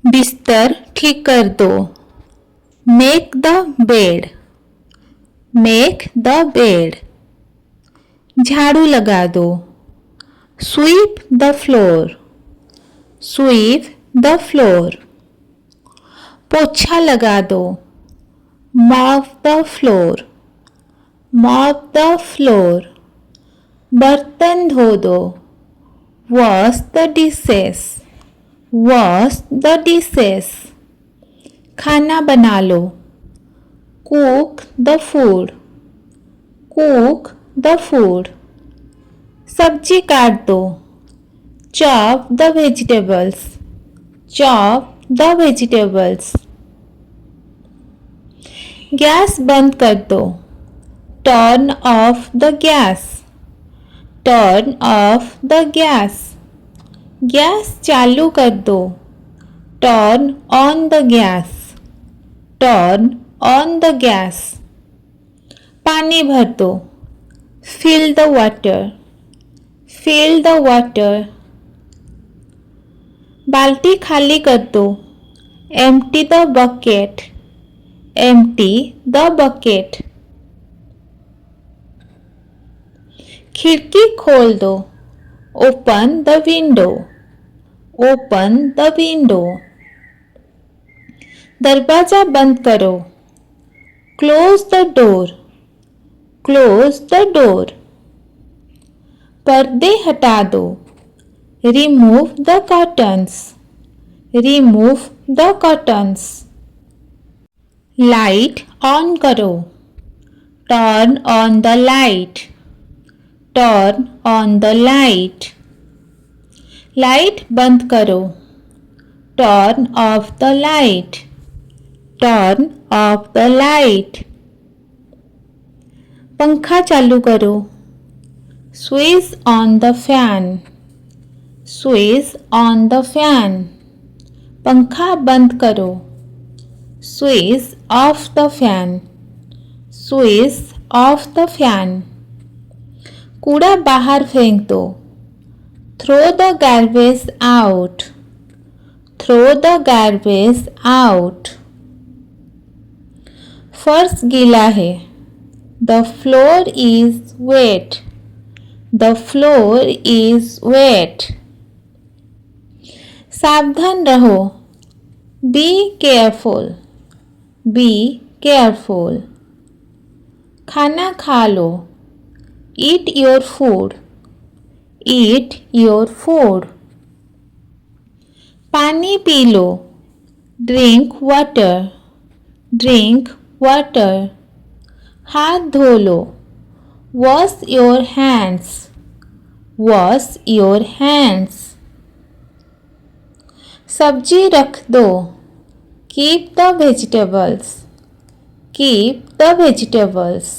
बिस्तर ठीक कर दो। Make the bed. Make the bed. झाड़ू लगा दो। Sweep the floor. Sweep the floor. पोछा लगा दो। Mop the floor. Mop the floor. बर्तन धो दो। Wash the dishes. Wash the dishes. खाना बना लो। Cook the food. Cook the food. सब्जी काट दो। Chop the vegetables. Chop the vegetables. Gas बंद कर दो। Turn off the gas. Turn off the gas. Gas चालू कर दो। Turn on the gas. Turn on the gas. पानी भर दो। Fill the water. Fill the water. बाल्टी खाली कर दो। Empty the bucket. Empty the bucket. खिड़की खोल दो। Open the window. Open the window. दरवाजा बंद करो। Close the door. Close the door. पर्दे हटा दो। Remove the curtains. Remove the curtains. Light on करो। Turn on the light. Turn on the light. Light बंद करो। Turn off the light. Turn off the light. पंखा चालू करो। Switch on the fan. Switch on the fan. पंखा बंद करो। Switch off the fan. Switch off the fan. कूड़ा बाहर फेंक दो। Throw the garbage out. Throw the garbage out. फर्श गीला है। The floor is wet. The floor is wet. सावधान रहो। Be careful. Be careful. खाना खा लो। Eat your food. Eat your food. पानी पी लो। Drink water. Drink water. हाथ धो लो। Wash your hands. Wash your hands. सब्जी रख दो। Keep the vegetables. Keep the vegetables.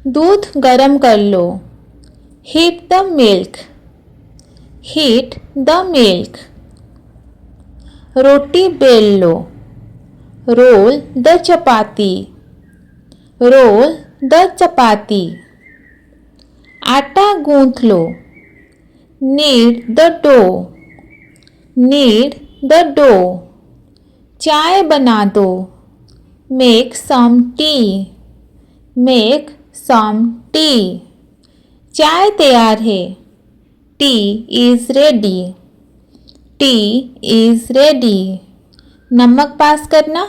दूध गरम कर लो। Heat the milk. Heat the milk. रोटी बेल लो। Roll the chapati. Roll the chapati. आटा गूंथ लो। Knead the dough. Knead the dough. चाय बना दो। Make some tea. Make some tea. चाय तैयार है। Tea is ready. Tea is ready. नमक पास करना।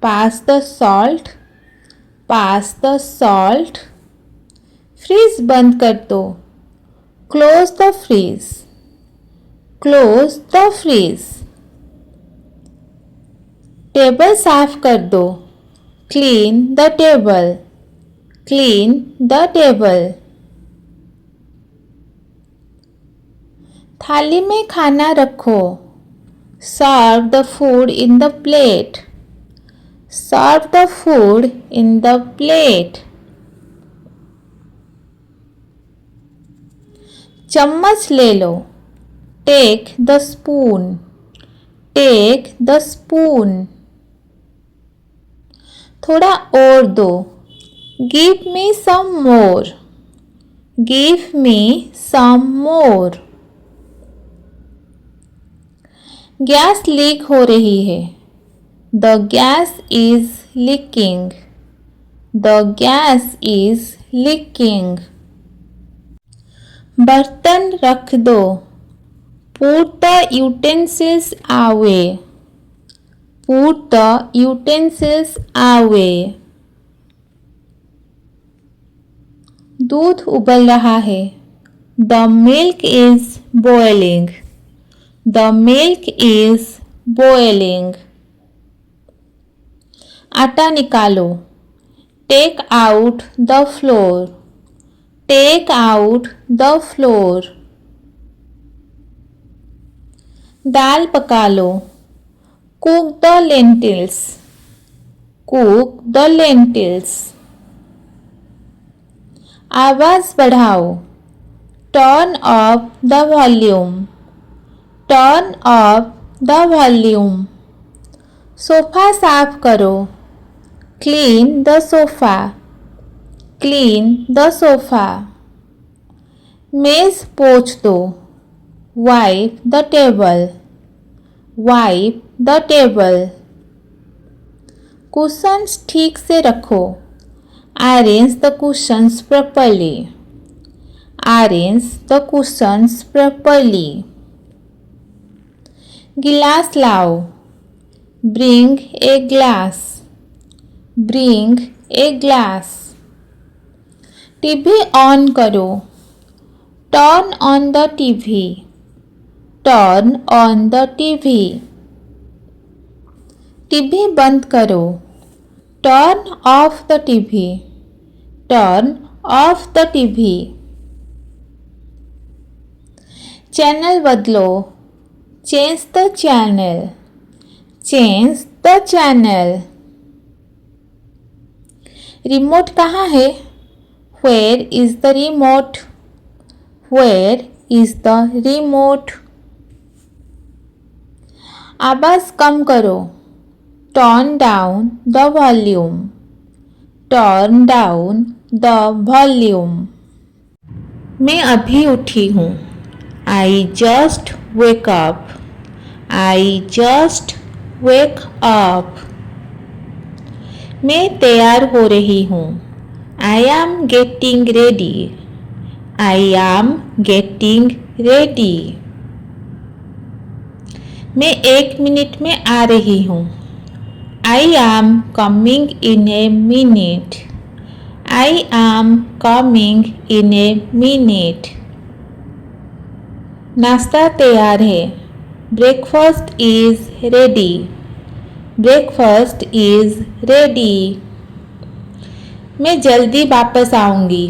Pass the salt. Pass the salt. Fridge बंद कर दो। Close the fridge. Close the fridge. Table साफ कर दो। Clean the table. Clean the table. थाली में खाना रखो। Serve the food in the plate. Serve the food in the plate. चम्मच ले लो। Take the spoon. Take the spoon. थोड़ा और दो। Give me some more. Give me some more. Gas leak हो रही है। The gas is leaking. The gas is leaking. बर्तन रख दो। Put the utensils away. Put the utensils away. दूध उबल रहा है। The milk is boiling. The milk is boiling. आटा निकालो। Take out the flour. Take out the flour. दाल पका लो। Cook the lentils. Cook the lentils. आवाज बढ़ाओ। Turn up the volume. Turn up the volume. Sofa साफ करो। Clean the sofa. Clean the sofa. मेज पोंछ दो। Wipe the table. Wipe the table. Cushions ठीक से रखो। Arrange the cushions properly. Arrange the cushions properly. गिलास लाओ। Bring a glass. Bring a glass. TV on करो। Turn on the TV. Turn on the TV. TV बंद करो। Turn off the TV. Turn off the TV. Channel बदलो। Change the channel. Change the channel. Remote कहाँ है? Where is the remote? Where is the remote? आवाज कम करो। Turn down the volume. Turn down the volume. मैं अभी उठी हूँ। I just wake up. I just wake up. मैं तैयार हो रही हूँ। I am getting ready. I am getting ready. मैं 1 मिनट में आ रही हूँ। I am coming in a minute. I am coming in a minute. नाश्ता तैयार है। Breakfast is ready. Breakfast is ready. मैं जल्दी वापस आऊँगी।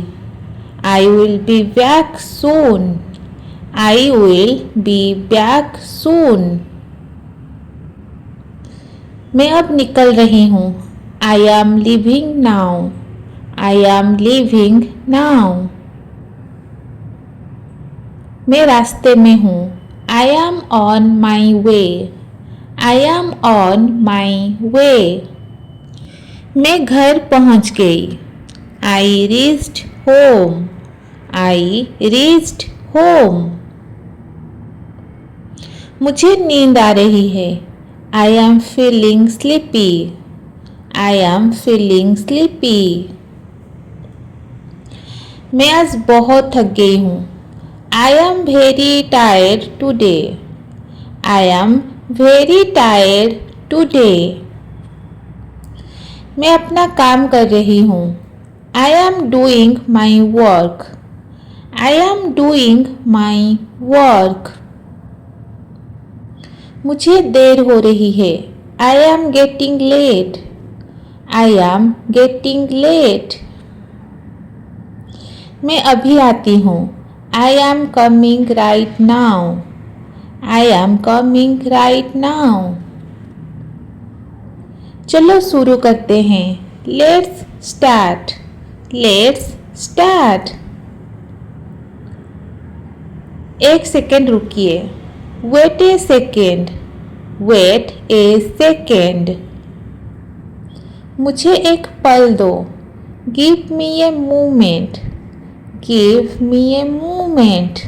I will be back soon. I will be back soon. मैं अब निकल रही हूँ। I am leaving now. I am leaving now. मैं रास्ते में हूँ। I am on my way. I am on my way. मैं घर पहुँच गई। I reached home. I reached home. मुझे नींद आ रही है। I am feeling sleepy. I am feeling sleepy. मैं आज बहुत थक गई हूँ। I am very tired today. I am very tired today. मैं अपना काम कर रही हूँ। I am doing my work. I am doing my work. मुझे देर हो रही है। I am getting late. I am getting late. मैं अभी आती हूँ। I am coming right now. I am coming right now. चलो शुरू करते हैं। Let's start. Let's start. 1 second रुकिए। Wait a second. Wait a second. मुझे एक पल दो। Give me a moment. Give me a moment.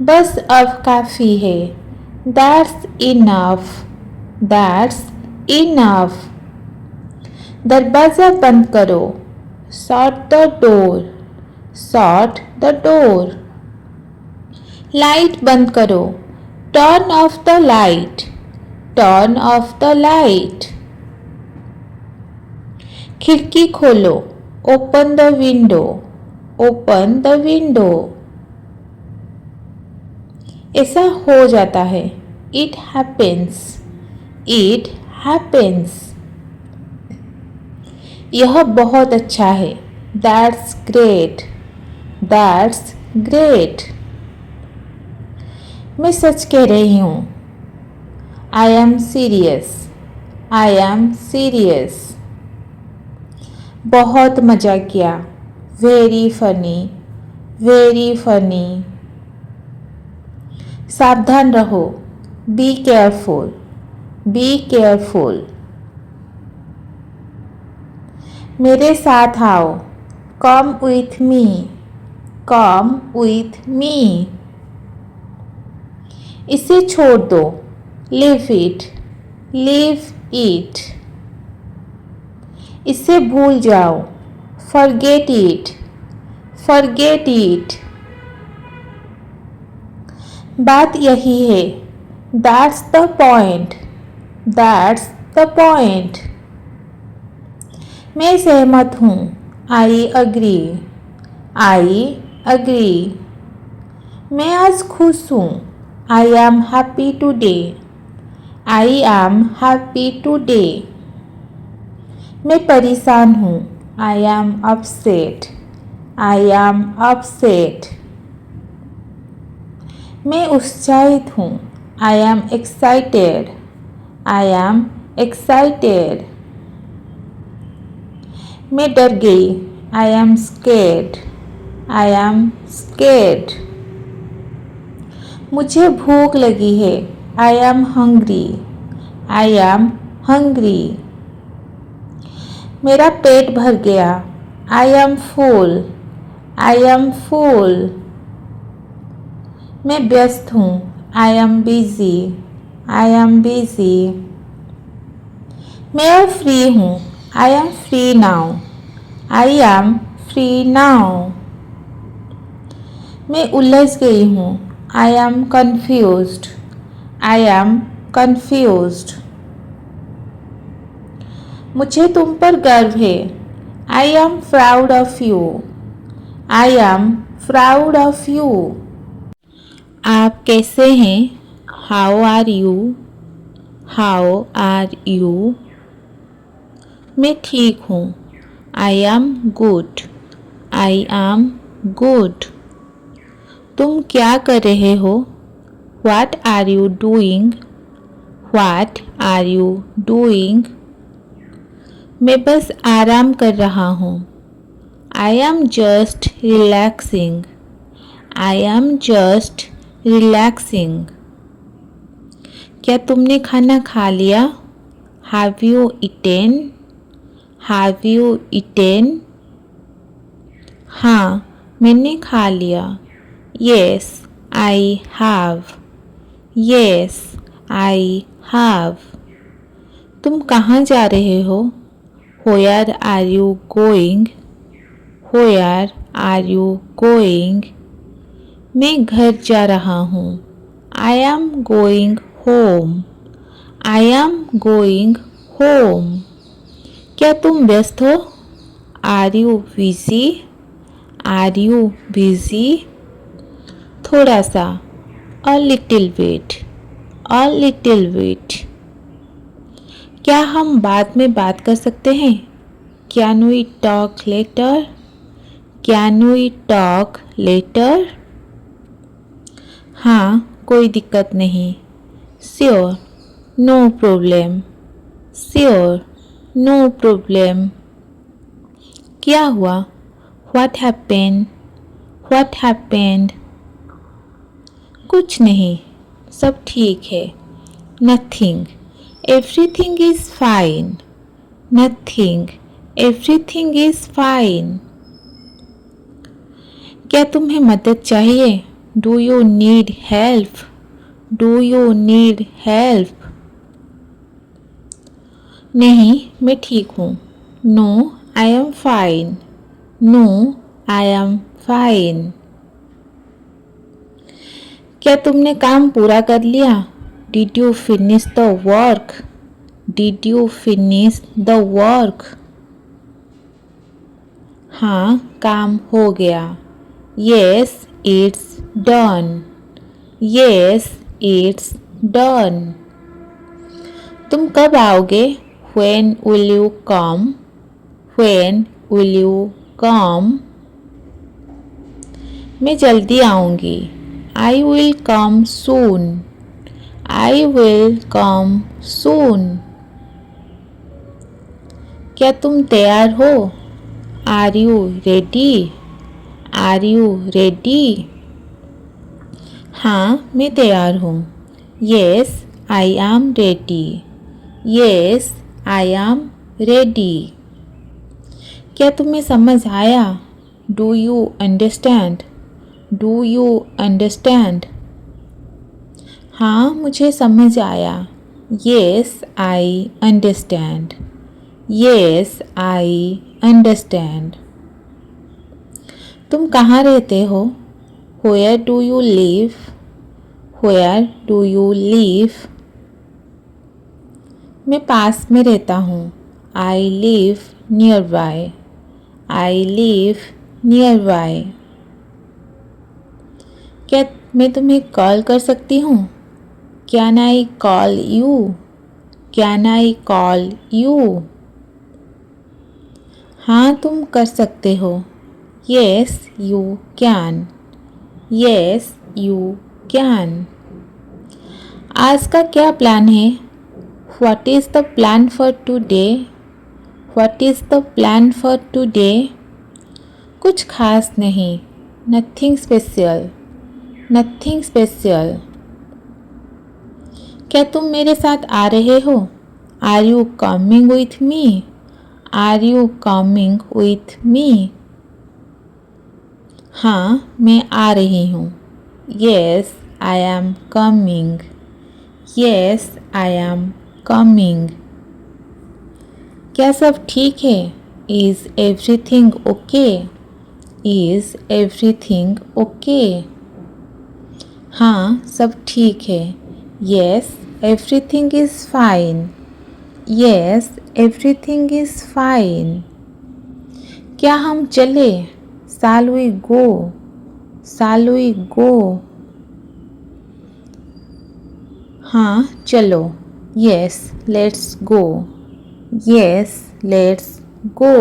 बस अब काफ़ी है। That's enough. That's enough. दरवाज़ा बंद करो. Shut the door. Shut the door. Light बंद करो. Turn off the light. Turn off the light. खिड़की खोलो. Open the window. Open the window. ऐसा हो जाता है. It happens. It happens. यह बहुत अच्छा है. That's great. That's great. मैं सच कह रही हूँ. I am serious. I am serious. बहुत मज़ा किया. Very funny. Very funny. सावधान रहो. Be careful. Be careful. मेरे साथ आओ. Come with me. Come with me. इसे छोड़ दो. Leave it. Leave it. इसे भूल जाओ. Forget it. Forget it. बात यही है. That's the point. That's the point. मैं सहमत हूँ. I agree. I agree. मैं आज खुश हूँ. I am happy today. I am happy today. मैं परेशान हूँ. I am upset. I am upset. मैं उत्साहित हूँ. I am excited. I am excited. मैं डर गई. I am scared. I am scared. मुझे भूख लगी है. I am hungry. I am hungry. मेरा पेट भर गया. I am full. I am full. मैं व्यस्त हूँ. I am busy. I am busy. मैं अब फ्री हूँ. I am free now. I am free now. मैं उलझ गई हूँ. I am confused. I am confused. मुझे तुम पर गर्व है. I am proud of you. I am proud of you. आप कैसे हैं? How are you? How are you? मैं ठीक हूँ. I am good. I am good. तुम क्या कर रहे हो? What are you doing? What are you doing? मैं बस आराम कर रहा हूँ. I am just relaxing. I am just relaxing. क्या तुमने खाना खा लिया? Have you eaten? Have you eaten? हाँ, मैंने खा लिया. Yes, I have. Yes, I have. तुम कहाँ जा रहे हो? Where are you going? Where are you going? मैं घर जा रहा हूँ. I am going home. I am going home. क्या तुम व्यस्त हो? Are you busy? Are you busy? थोड़ा सा. A little bit. A little bit. क्या हम बाद में बात कर सकते हैं? Can we talk later? Can we talk later? हाँ, कोई दिक्कत नहीं. Sure, no problem. Sure, no problem. क्या हुआ? What happened? What happened? कुछ नहीं, सब ठीक है. Nothing. Everything is fine. Nothing. Everything is fine. क्या तुम्हें मदद चाहिए? Do you need help? Do you need help? नहीं, मैं ठीक हूँ. No, I am fine. No, I am fine. क्या तुमने काम पूरा कर लिया? Did you finish the work? Did you finish the work? हाँ, काम हो गया. Yes, it's done. Yes, it's done. तुम कब आओगे? When will you come? When will you come? मैं जल्दी आऊँगी. I will come soon. I will come soon. क्या तुम तैयार हो? Are you ready? Are you ready? हाँ, मैं तैयार हूँ. Yes, I am ready. Yes, I am ready. क्या तुम्हें समझ आया? Do you understand? Do you understand? हाँ, मुझे समझ आया. Yes, I understand. Yes, I understand. तुम कहाँ रहते हो? Where do you live? Where do you live? मैं पास में रहता हूँ. I live nearby. I live nearby. क्या मैं तुम्हें कॉल कर सकती हूँ? Can I call you? Can I call you? हाँ, तुम कर सकते हो. Yes, you can. Yes, you can. आज का क्या प्लान है? What is the plan for today? What is the plan for today? कुछ खास नहीं. Nothing special. Nothing special. क्या तुम मेरे साथ आ रहे हो? Are you coming with me? Are you coming with me? हाँ, मैं आ रही हूँ. Yes, I am coming. Yes, I am coming. क्या सब ठीक है? Is everything okay? Is everything okay? हाँ, सब ठीक है. Yes, everything is fine. Yes, everything is fine. क्या हम चले? Shall we go? Shall we go? हाँ, चलो. Yes, let's go. Yes, let's go.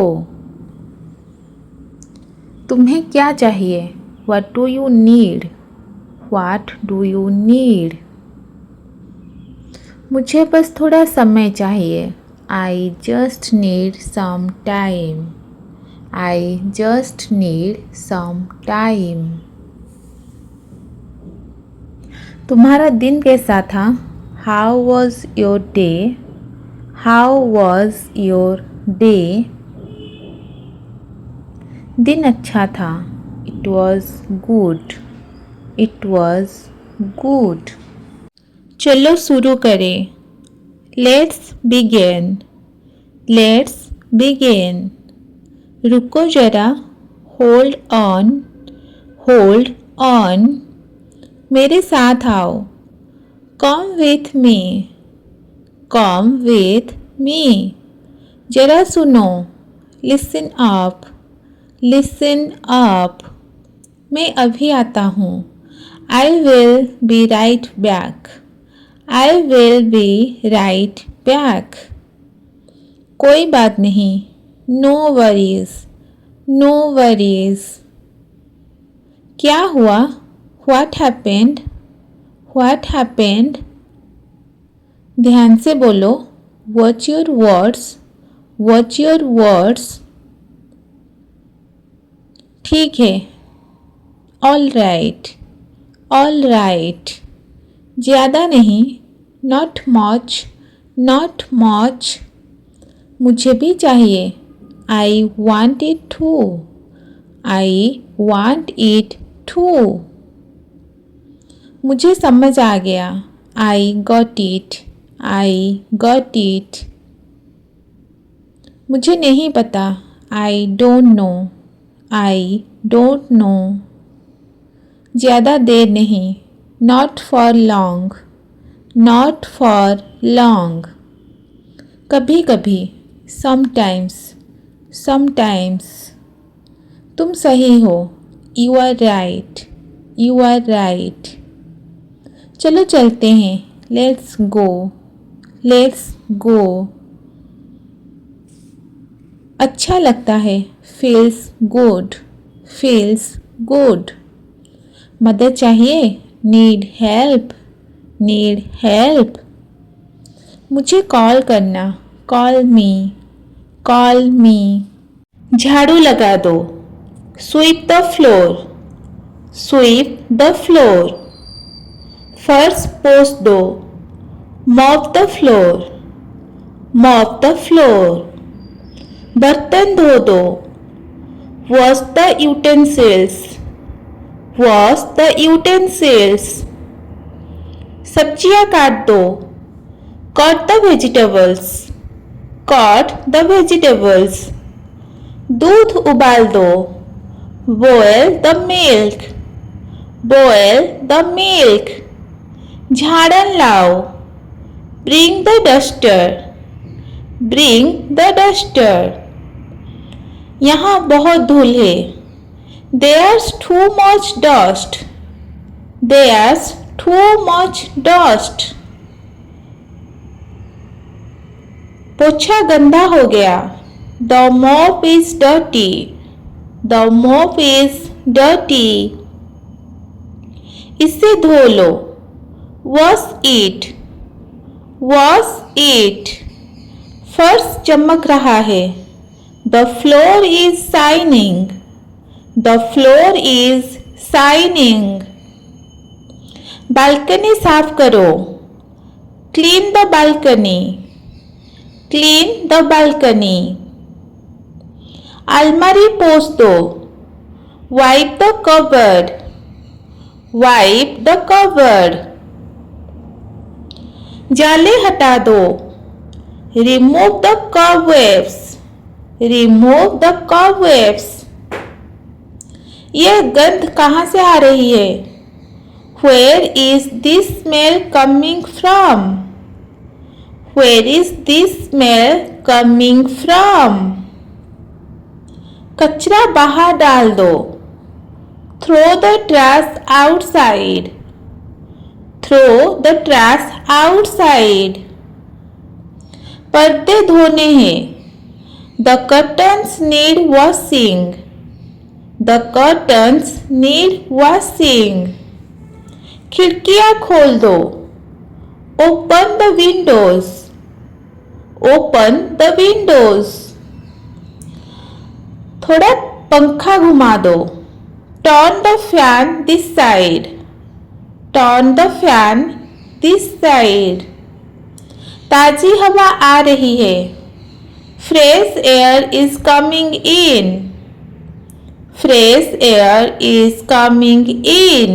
तुम्हें क्या चाहिए? What do you need? What do you need? मुझे बस थोड़ा समय चाहिए. I just need some time. I just need some time. तुम्हारा दिन कैसा था? How was your day? How was your day? दिन अच्छा था. It was good. It was good. चलो शुरू करें. Let's begin. Let's begin. रुको जरा. Hold on. Hold on. मेरे साथ आओ. Come with me. Come with me. जरा सुनो. Listen up. Listen up. मैं अभी आता हूँ. I will be right back. I will be right back. कोई बात नहीं. No worries. No worries. क्या हुआ? What happened? What happened? ध्यान से बोलो. Watch your words. Watch your words. ठीक है. All right. All right. ज़्यादा नहीं. Not much. Not much. मुझे भी चाहिए. I want it too. I want it too. मुझे समझ आ गया। I got it. I got it. मुझे नहीं पता। I don't know. I don't know. ज़्यादा देर नहीं। Not for long. Not for long. कभी कभी। समटाइम्स। समटाइम्स। तुम सही हो। You are right. You are right. चलो चलते हैं। Let's go. Let's go. अच्छा लगता है। Feels good. Feels good. मदद चाहिए। Need help. Need help. मुझे कॉल करना। Call me. Call me. झाड़ू लगा दो। Sweep the floor. Sweep the floor. फर्श पोंछ दो। Mop the floor. Mop the floor. बर्तन धो दो। Wash the utensils. Wash the utensils. सब्जियां काट दो। Cut the vegetables. Cut the vegetables. दूध उबाल दो। Boil the milk. Boil the milk. झाड़न लाओ। Bring the duster. Bring the duster. यहाँ बहुत धूल है। There's too much dust. There's too much dust. पोछा गंदा हो गया। The mop is dirty. The mop is dirty. इसे धो लो। Wash it. Wash it. फर्श चमक रहा है। The floor is shining. The floor is shining. Balcony साफ करो। Clean the balcony. Clean the balcony. अलमारी पोंछ दो। Wipe the cupboard. Wipe the cupboard. जाले हटा दो। Remove the cobwebs. Remove the cobwebs. यह गंध कहाँ से आ रही है? Where is this smell coming from? Where is this smell coming from? कचरा बाहर डाल दो। Throw the trash outside. Throw the trash outside. पर्दे धोने हैं। The curtains need washing. The curtains need washing. खिड़कियां खोल दो। Open the windows. Open the windows. थोड़ा पंखा घुमा दो। Turn the fan this side. Turn the fan this side. ताजी हवा आ रही है। Fresh air is coming in. Fresh air is coming in.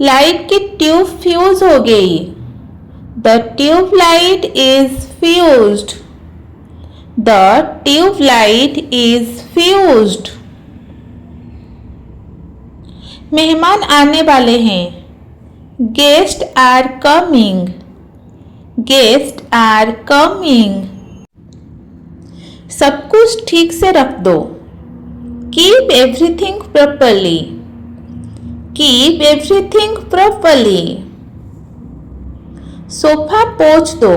Light की ट्यूब फ्यूज हो गई। The tube light is fused. The tube light is fused. मेहमान आने वाले हैं। Guests are coming. Guests are coming. सब कुछ ठीक से रख दो। Keep everything properly. Keep everything properly. Sofa पोंछ दो।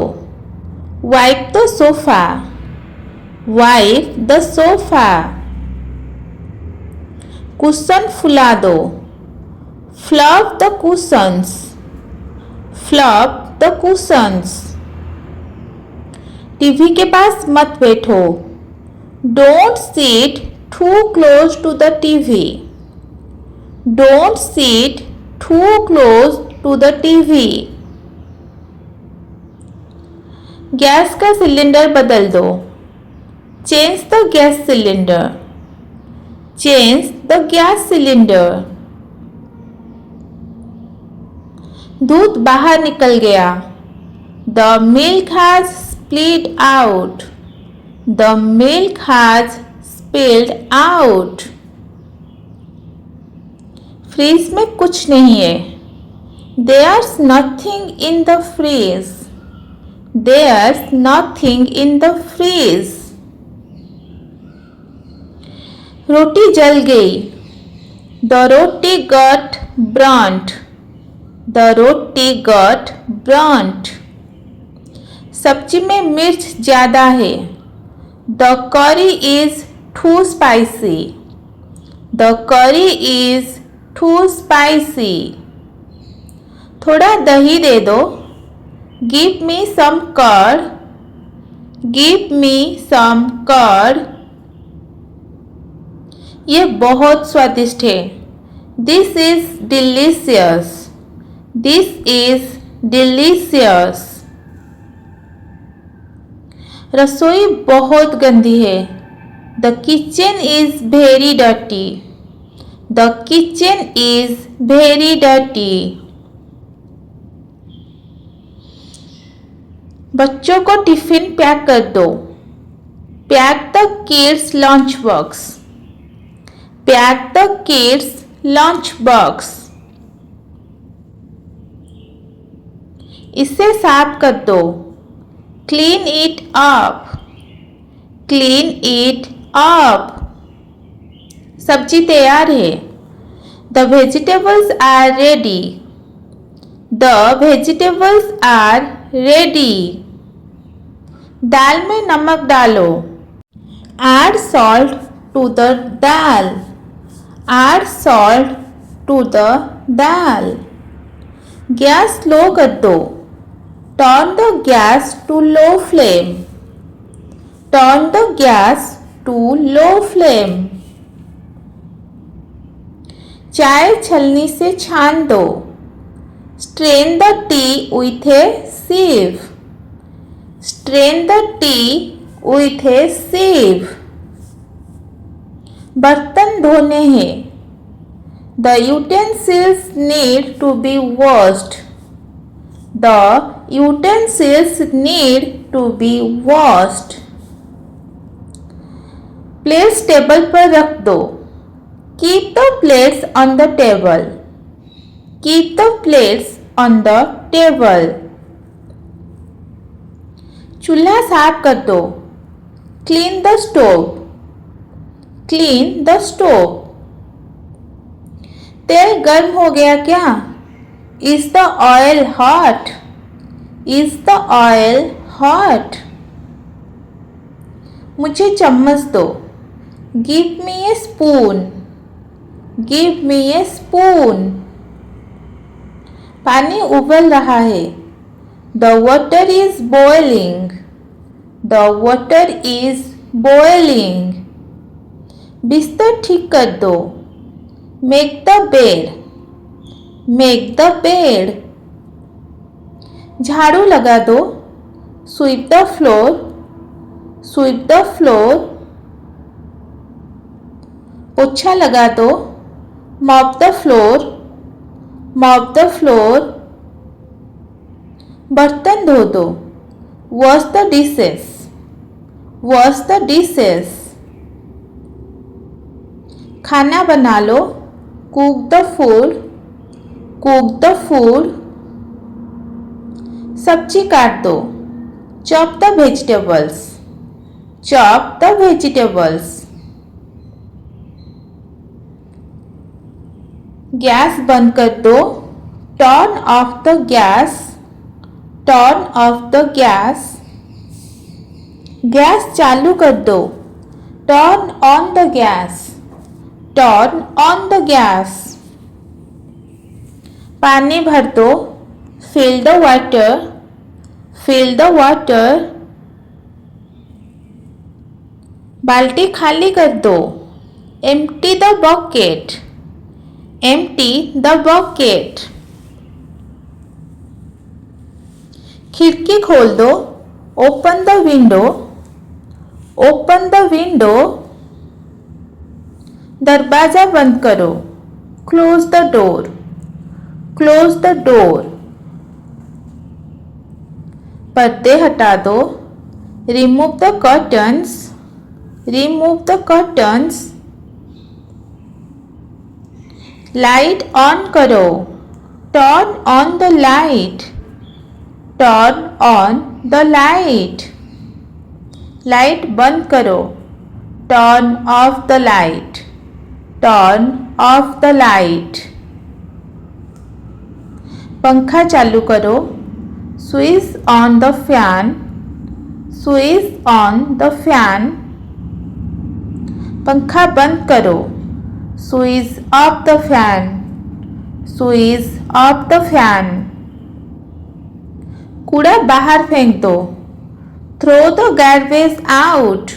Wipe the sofa. Wipe the sofa. Cushion फुला दो। Fluff the cushions. Fluff the cushions. TV के पास मत बैठो। Don't sit too close to the TV. Don't sit too close to the TV. Gas का cylinder बदल दो। Change the gas cylinder. Change the gas cylinder. दूध बाहर निकल गया। The milk has spilled out. The milk has spilled out. Fridge में कुछ नहीं है। There's nothing in the freeze. There's nothing in the freeze. रोटी जल गई। The roti got burnt. The roti got burnt. सब्जी में मिर्च ज़्यादा है। The curry is too spicy. The curry is too spicy. थोड़ा दही दे दो। Give me some curd. Give me some curd. ये बहुत स्वादिष्ट है। This is delicious. This is delicious. रसोई बहुत गंदी है। The kitchen is very dirty. The kitchen is very dirty. बच्चों को टिफिन पैक कर दो। Pack the kids' lunch box. Pack the kids' lunch box. इसे साफ कर दो। Clean it up. Clean it up. सब्जी तैयार है। The vegetables are ready. The vegetables are ready. दाल में नमक डालो। Add salt to the dal. Add salt to the dal. Gas slow कर दो। Turn the gas to low flame. Turn the gas to low flame. चाय छलनी से छान दो। Strain the tea with a sieve. Strain the tea with a sieve. बर्तन धोने हैं। The utensils need to be washed. The utensils need to be washed. Plates table पर रख दो। Keep the plates on the table. Keep the plates on the table. चूल्हा साफ कर दो। Clean the stove. Clean the stove. तेल गर्म हो गया क्या? Is the oil hot? Is the oil hot? मुझे चम्मच दो। Give me a spoon. Give me a spoon. पानी उबल रहा है। The water is boiling. The water is boiling. बिस्तर ठीक कर दो। Make the bed. Make the bed. झाड़ू लगा दो। Sweep the floor. Sweep the floor. पोछा लगा दो। Mop the floor. Mop the floor. बर्तन धो दो। Wash the dishes. Wash the dishes. खाना बना लो। Cook the food. Cook the food. सब्जी काट दो। Chop the vegetables. Chop the vegetables. Gas बंद कर दो। Turn off the gas. Turn off the gas. Gas चालू कर दो। Turn on the gas. Turn on the gas. पानी भर दो। Fill the water. Fill the water. बाल्टी खाली कर दो। Empty the bucket. Empty the bucket. खिड़की खोल दो। Open the window. Open the window. दरवाजा बंद करो। Close the door. Close the door. पर्दे हटा दो. Remove the curtains. Remove the curtains. Light on करो. Turn on the light. Turn on the light. Light बंद करो. Turn off the light. Turn off the light. पंखा चालू करो. Switch on the fan. Switch on the fan. पंखा बंद करो. Switch off the fan. Switch off the fan. कूड़ा बाहर फेंक दो. Throw the garbage out.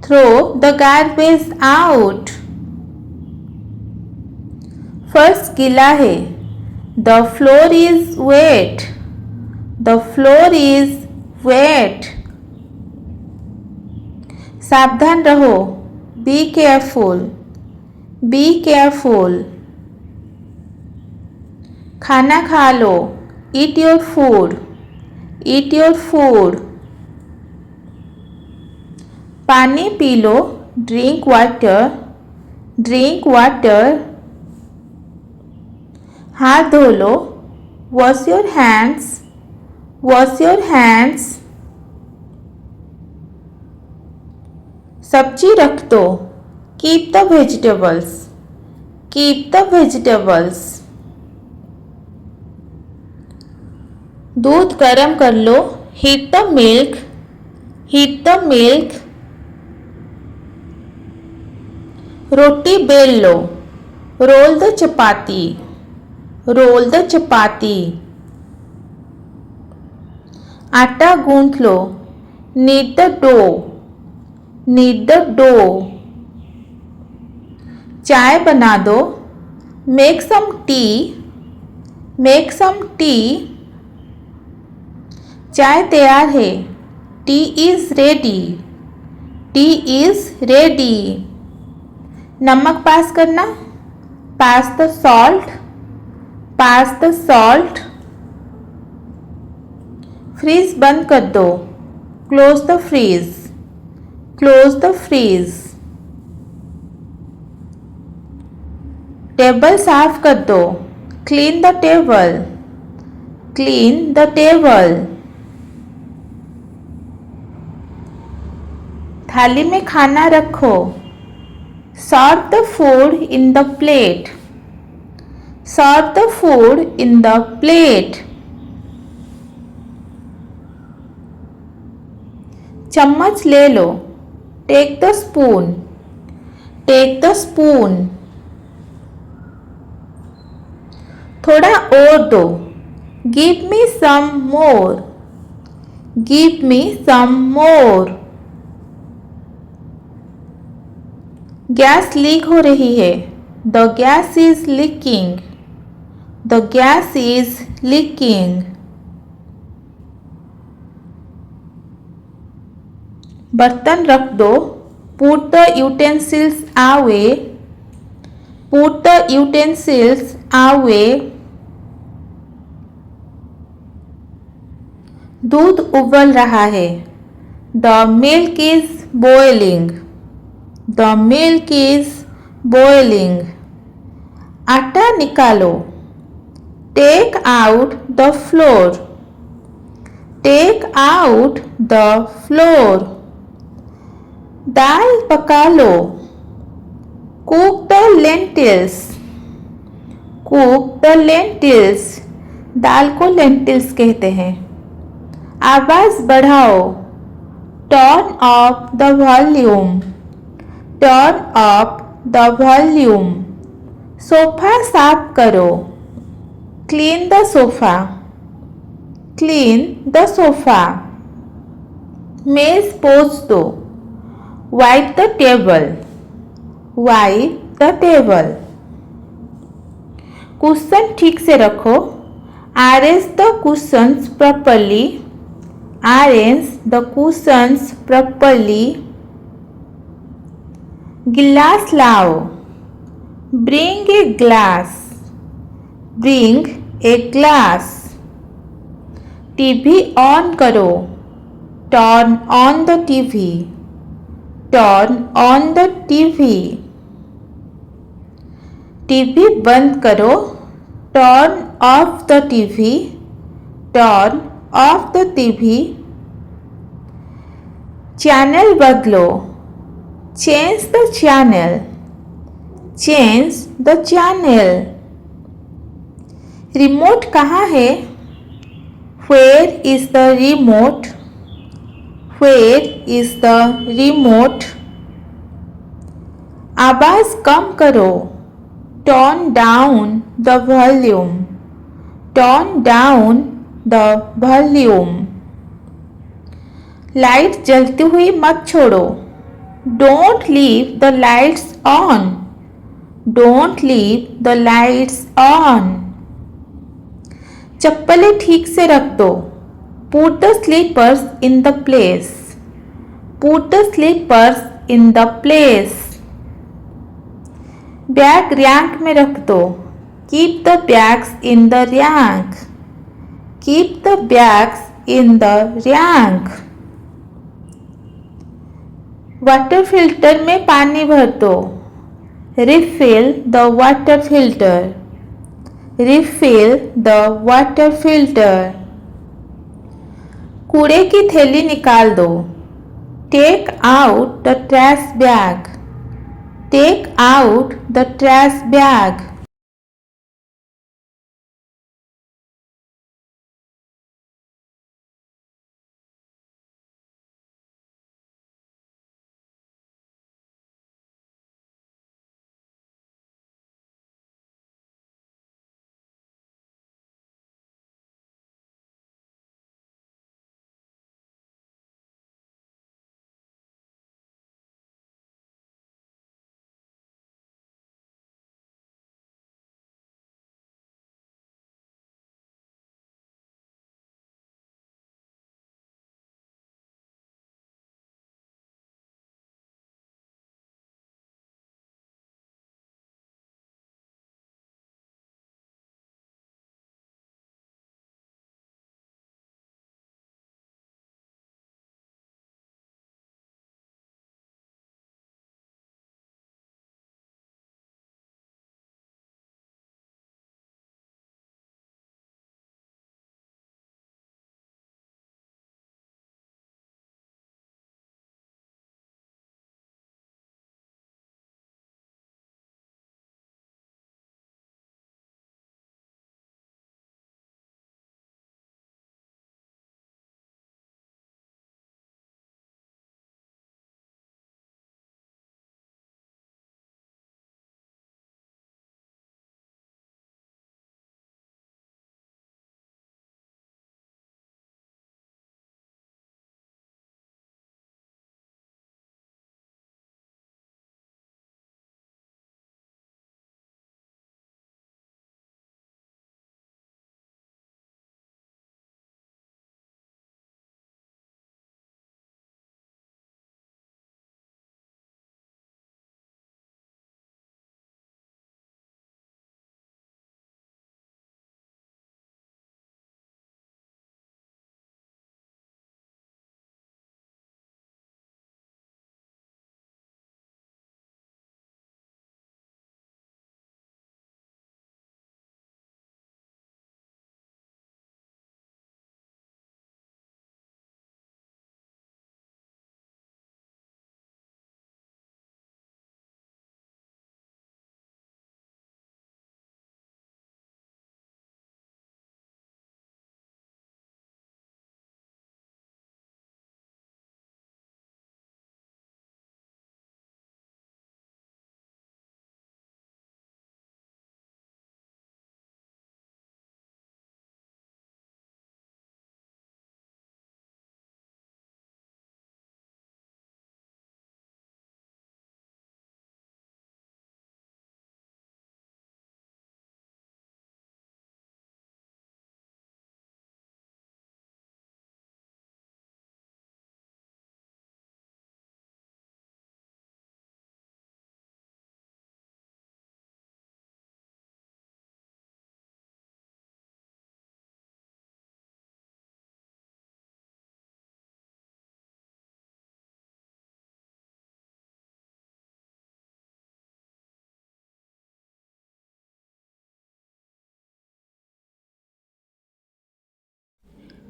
Throw the garbage out. फर्श गीला है. The floor is wet. The floor is wet. सावधान रहो. Be careful. Be careful. खाना खा लो. Eat your food. Eat your food. पानी पी लो. Drink water. Drink water. हाथ धो लो. Wash your hands. Wash your hands. सब्जी रख दो. Keep the vegetables. Keep the vegetables. दूध गर्म कर लो. Heat the milk. Heat the milk. रोटी बेल लो. Roll the chapati. Roll the chapati. आटा गूंथ लो. Knead the dough. Knead the dough. चाय बना दो. Make some tea. Make some tea. चाय तैयार है. Tea is ready. Tea is ready. नमक पास करना. Pass the salt. Pass the salt. Fridge बंद कर दो. Close the freeze. Close the freeze. Table साफ कर दो. Clean the table. Clean the table. थाली में खाना रखो. Serve the food in the plate. Serve the food in the plate. चम्मच ले लो. Take the spoon. Take the spoon. थोड़ा और दो. Give me some more. Give me some more. Gas leak हो रही है. The gas is leaking. The gas is leaking. बर्तन रख दो. Put the utensils away. Put the utensils away. दूध उबल रहा है. The milk is boiling. The milk is boiling. आटा निकालो. Take out the flour. Take out the flour. दाल पका लो. Cook the lentils. Cook the lentils. दाल को lentils कहते हैं. आवाज बढ़ाओ. Turn up the volume. Turn up the volume. Sofa साफ करो. Clean the sofa. Clean the sofa. मेज पोंछ दो. Wipe the table. Wipe the table. Cushion ठीक से रखो. Arrange the cushions properly. Arrange the cushions properly. गिलास लाओ. Bring a glass. Bring a glass. TV on करो. Turn on the TV. Turn on the TV. TV बंद करो. Turn off the TV. Turn off the TV. Channel बदलो. Change the channel. Change the channel. Remote कहाँ है? Where is the remote? Where is the remote? आवाज कम करो. Turn down the volume. Turn down the volume. Light जलती हुई मत छोड़ो. Don't leave the lights on. Don't leave the lights on. चप्पलें ठीक से रख दो. Put the slippers in the place. Put the slippers in the place. Bag rank में रख दो. Keep the bags in the rack. Keep the bags in the rack. Water filter में पानी भर दो. Refill the water filter. Refill the water filter. कूड़े की थैली निकाल दो. Take out the trash bag. Take out the trash bag.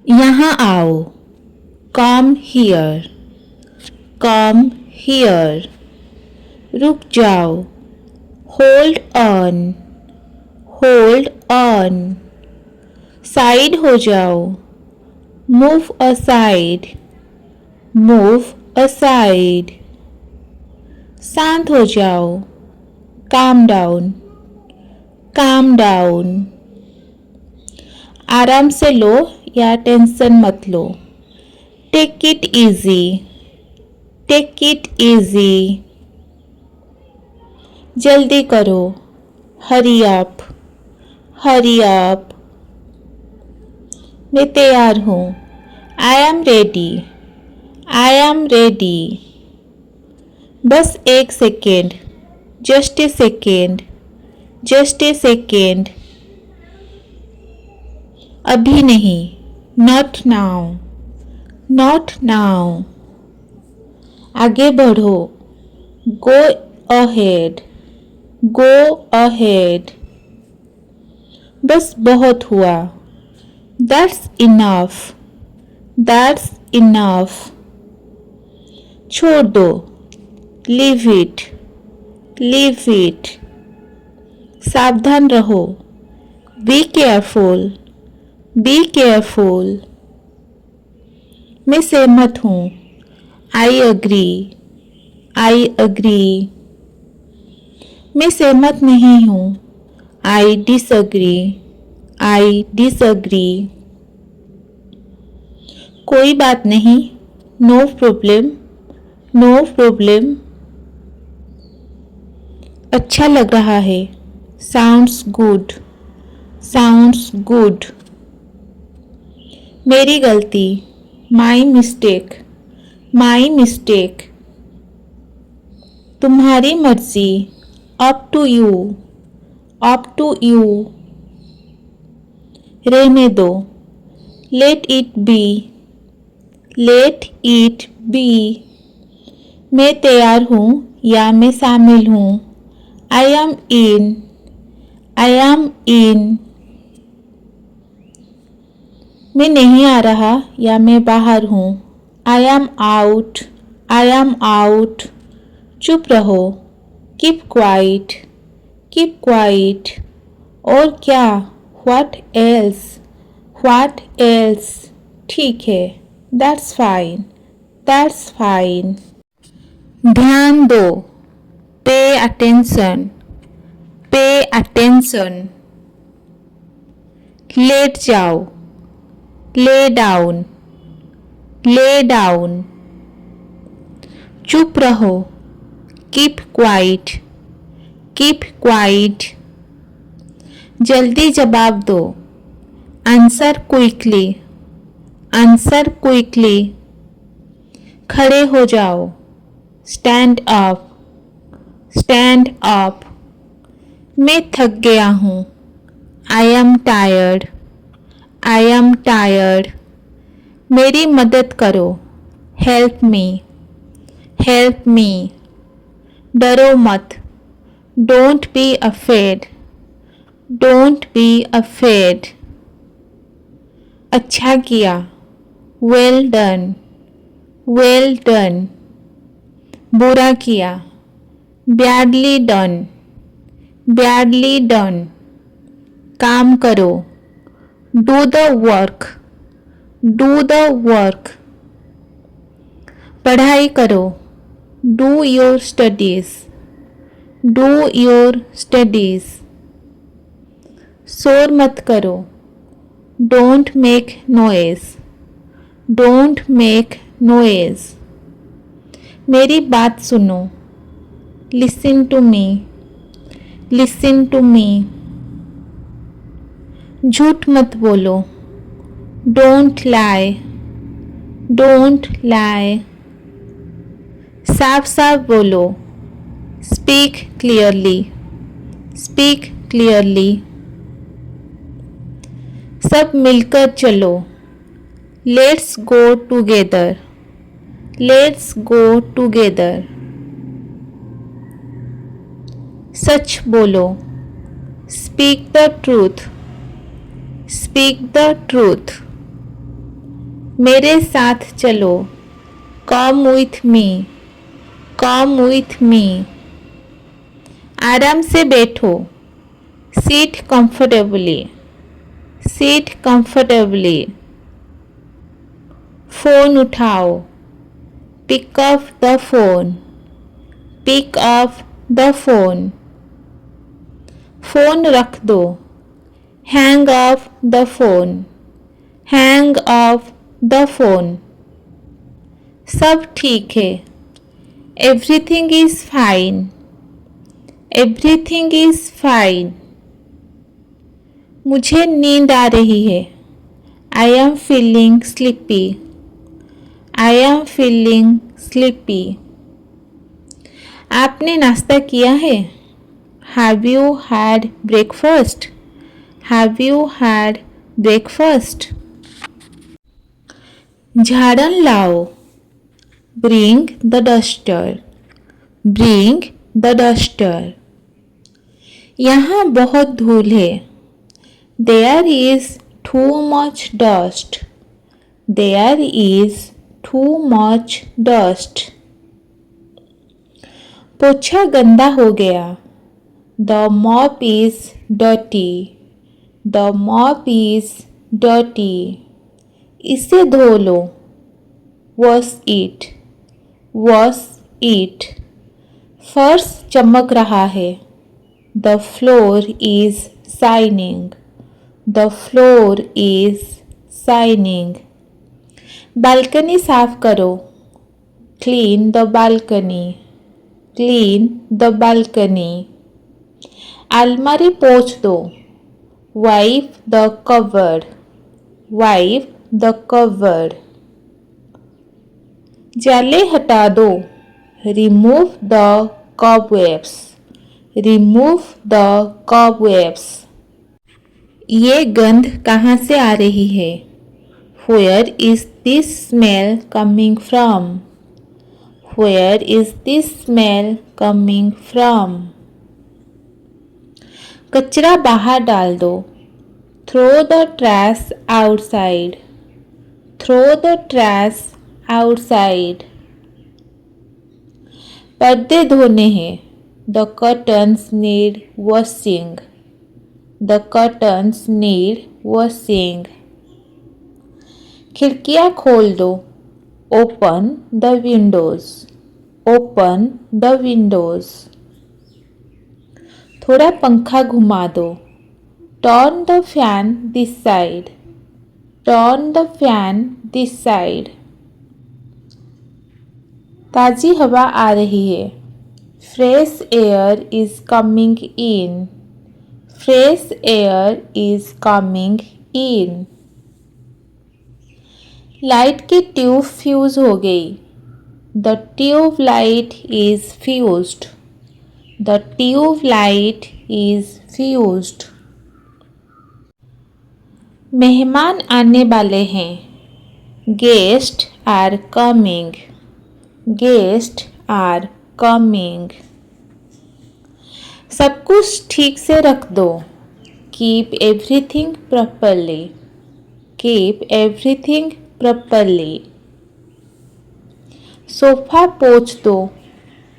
यहाँ आओ, कम हियर, कम हियर। रुक जाओ, hold on, hold on. Side हो जाओ, मूव असाइड, मूव असाइड। शांत हो जाओ, काम डाउन, काम डाउन। आराम से लो या टेंशन मत लो। Take it easy, take it easy. जल्दी करो, हरी अप, हरी अप। मैं तैयार हूँ, I am ready, I am ready. बस एक second, just a second, just a second. अभी नहीं, नॉट नाउ, नॉट नाउ। आगे बढ़ो, गो अहेड, गो अहेड। बस बहुत हुआ, दैट्स इनफ, दैट्स इनफ। छोड़ दो, लीव इट, लीव इट। सावधान रहो, बी केयरफुल, बी केयरफुल। मैं सहमत हूँ, आई अग्री, आई अग्री। मैं सहमत नहीं हूँ, आई डिसअग्री, आई डिसअग्री। कोई बात नहीं, नो प्रॉब्लम, नो प्रॉब्लम। अच्छा लग रहा है, साउंड्स गुड, साउंड्स गुड। मेरी गलती, माई मिस्टेक, माई मिस्टेक। तुम्हारी मर्जी, up to you, up to you. रहने दो, let it be, let it be. मैं तैयार हूँ या मैं शामिल हूँ, I M in, I am इन। मैं नहीं आ रहा या मैं बाहर हूँ, I am out, I am out. चुप रहो, कीप क्वाइट, कीप क्वाइट। और क्या, व्हाट एल्स, व्हाट एल्स। ठीक है, दैट्स फाइन, दैट्स फाइन। ध्यान दो, pay attention, pay attention. Late जाओ, ले डाउन, ले डाउन। चुप रहो, कीप क्वाइट, कीप क्वाइट। जल्दी जवाब दो, आंसर क्विकली, आंसर क्विकली। खड़े हो जाओ, स्टैंड अप, स्टैंड अप। मैं थक गया हूँ, I am tired, I am tired. मेरी मदद करो, हेल्प मी, हेल्प मी। डरो मत, don't be afraid, don't be afraid. अच्छा किया, वेल डन, वेल डन। बुरा किया, बैडली डन, बैडली डन। काम करो, do the work, do the work. पढ़ाई करो, do your studies, do your studies. शोर मत करो, don't make noise, don't make noise. मेरी बात सुनो, listen to me, listen to me. झूठ मत बोलो, डोंट लाई, डोंट लाई। साफ साफ बोलो, स्पीक क्लियरली, स्पीक क्लियरली। सब मिलकर चलो, let's go together, let's go together. सच बोलो, speak the truth, speak the truth. मेरे साथ चलो, कम विथ मी, कम विथ मी। आराम से बैठो, sit comfortably, sit comfortably. Phone उठाओ, pick up the phone, pick up the phone. Phone रख दो, hang up the phone, hang up the phone. सब ठीक है, everything is fine, everything is fine. मुझे नींद आ रही है, I am feeling sleepy, I am feeling sleepy. आपने नाश्ता किया है, have you had breakfast, have you had breakfast. झाड़न लाओ, bring the duster, bring the duster. यहाँ बहुत धूल है, there is too much dust, there is too much dust. पोछा गंदा हो गया, the mop is dirty, the mop is dirty. इसे धो लो, वॉश इट, वॉश इट। फर्श चमक रहा है, the floor is shining, the floor is shining. Balcony साफ करो, clean the balcony, clean the balcony. अलमारी पोंछ दो, wipe the cupboard, wipe the cupboard. जाले हटा दो, remove the cobwebs, remove the cobwebs. ये गंध कहाँ से आ रही है, Where is this smell coming from? Where is this smell coming from? कचरा बाहर डाल दो, throw the trash outside, throw the trash outside. पर्दे धोने हैं, the curtains need washing, the curtains need washing. खिड़कियाँ खोल दो, open the windows, open the windows. थोड़ा पंखा घुमा दो, turn the fan this side, turn the fan this side. ताज़ी हवा आ रही है, fresh air is coming in, fresh air is coming in. Light की ट्यूब फ्यूज हो गई, the tube light is fused, the tube light is fused. मेहमान आने वाले हैं, guest are coming, guest are coming. सब कुछ ठीक से रख दो, keep everything properly, keep everything properly. Sofa पोंछ दो,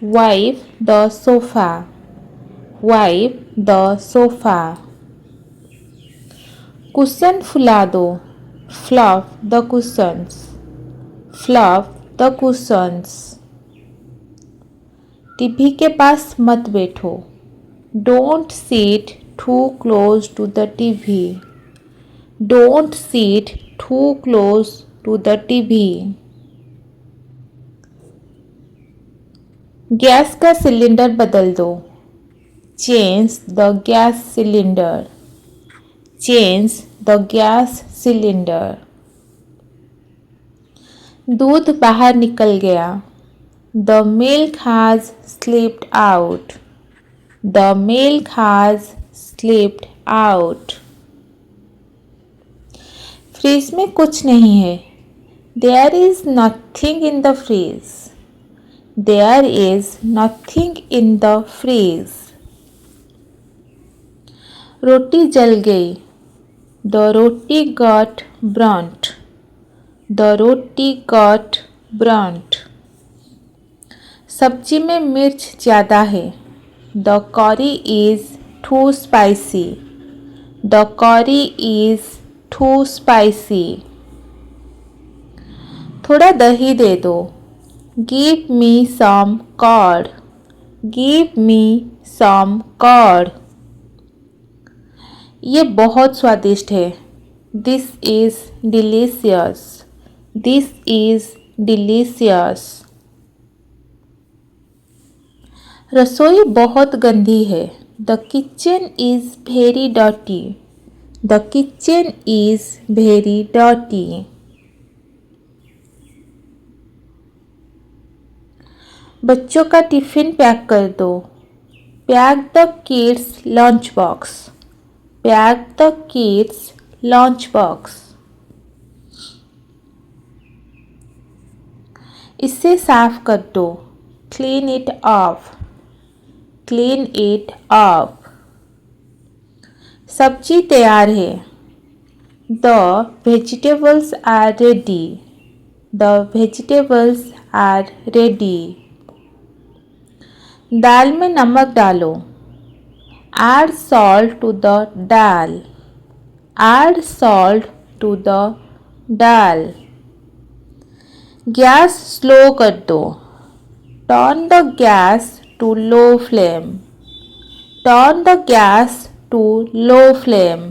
wipe the sofa, wipe the sofa. Cushion फुला दो, fluff the cushions, fluff the cushions. TV के पास मत बैठो, don't seat too close to the TV, don't seat too close to the TV. Gas का cylinder बदल दो, change the gas cylinder, change the gas cylinder. दूध बाहर निकल गया, the milk has slipped out, the milk has slipped out. Fridge में कुछ नहीं है, there is nothing in the fridge, there is nothing in the fridge. रोटी जल गई, the roti got burnt, The roti got burnt. सब्जी में मिर्च ज़्यादा है. The curry is too spicy. The curry is too spicy. थोड़ा दही दे दो. Give me some curd. Give me some curd. ये बहुत स्वादिष्ट है. This is delicious. This is delicious. रसोई बहुत गंदी है. The kitchen is very dirty. The kitchen is very dirty. बच्चों का टिफिन पैक कर दो. Pack the kids' lunch box. Pack the kids' lunch box. इसे साफ कर दो. Clean it up. Clean it up. सब्जी तैयार है. The vegetables are ready. The vegetables are ready. दाल में नमक डालो. Add salt to the dal. Add salt to the dal. Gas slow कर दो. Turn the gas to low flame. Turn the gas to low flame.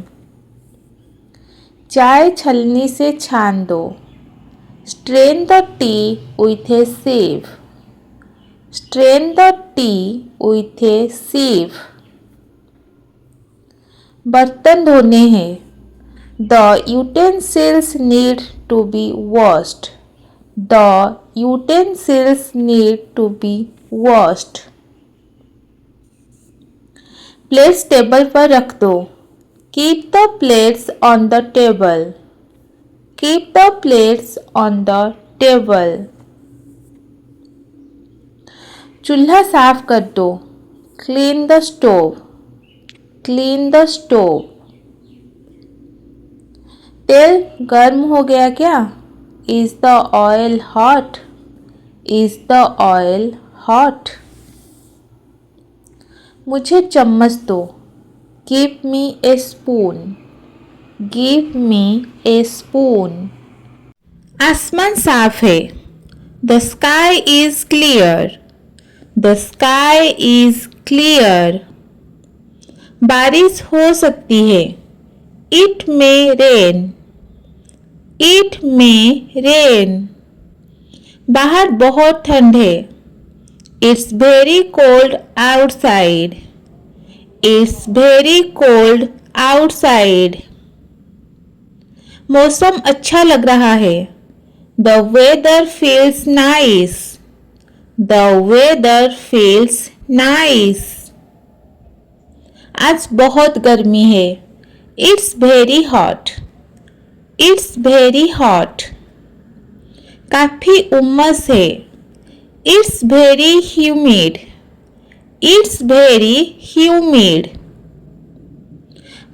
चाय छलनी से छान दो. Strain the tea with a sieve. Strain the tea with a sieve. बर्तन धोने हैं. The utensils need to be washed. The utensils need to be washed. Plates table पर रख दो. Keep the plates on the table. Keep the plates on the table. चूल्हा साफ कर दो. Clean the stove. Clean the stove. तेल गर्म हो गया क्या? Is the oil hot? Is the oil hot? मुझे चम्मच दो. Give me a spoon. Give me a spoon. आसमान साफ है. The sky is clear. The sky is clear. बारिश हो सकती है. It may rain. It may rain. बाहर बहुत ठंड है. It's very cold outside. It's very cold outside. मौसम अच्छा लग रहा है. The weather feels nice. The weather feels nice. आज बहुत गर्मी है. It's very hot. It's very hot. काफी उमस है. It's very humid. It's very humid.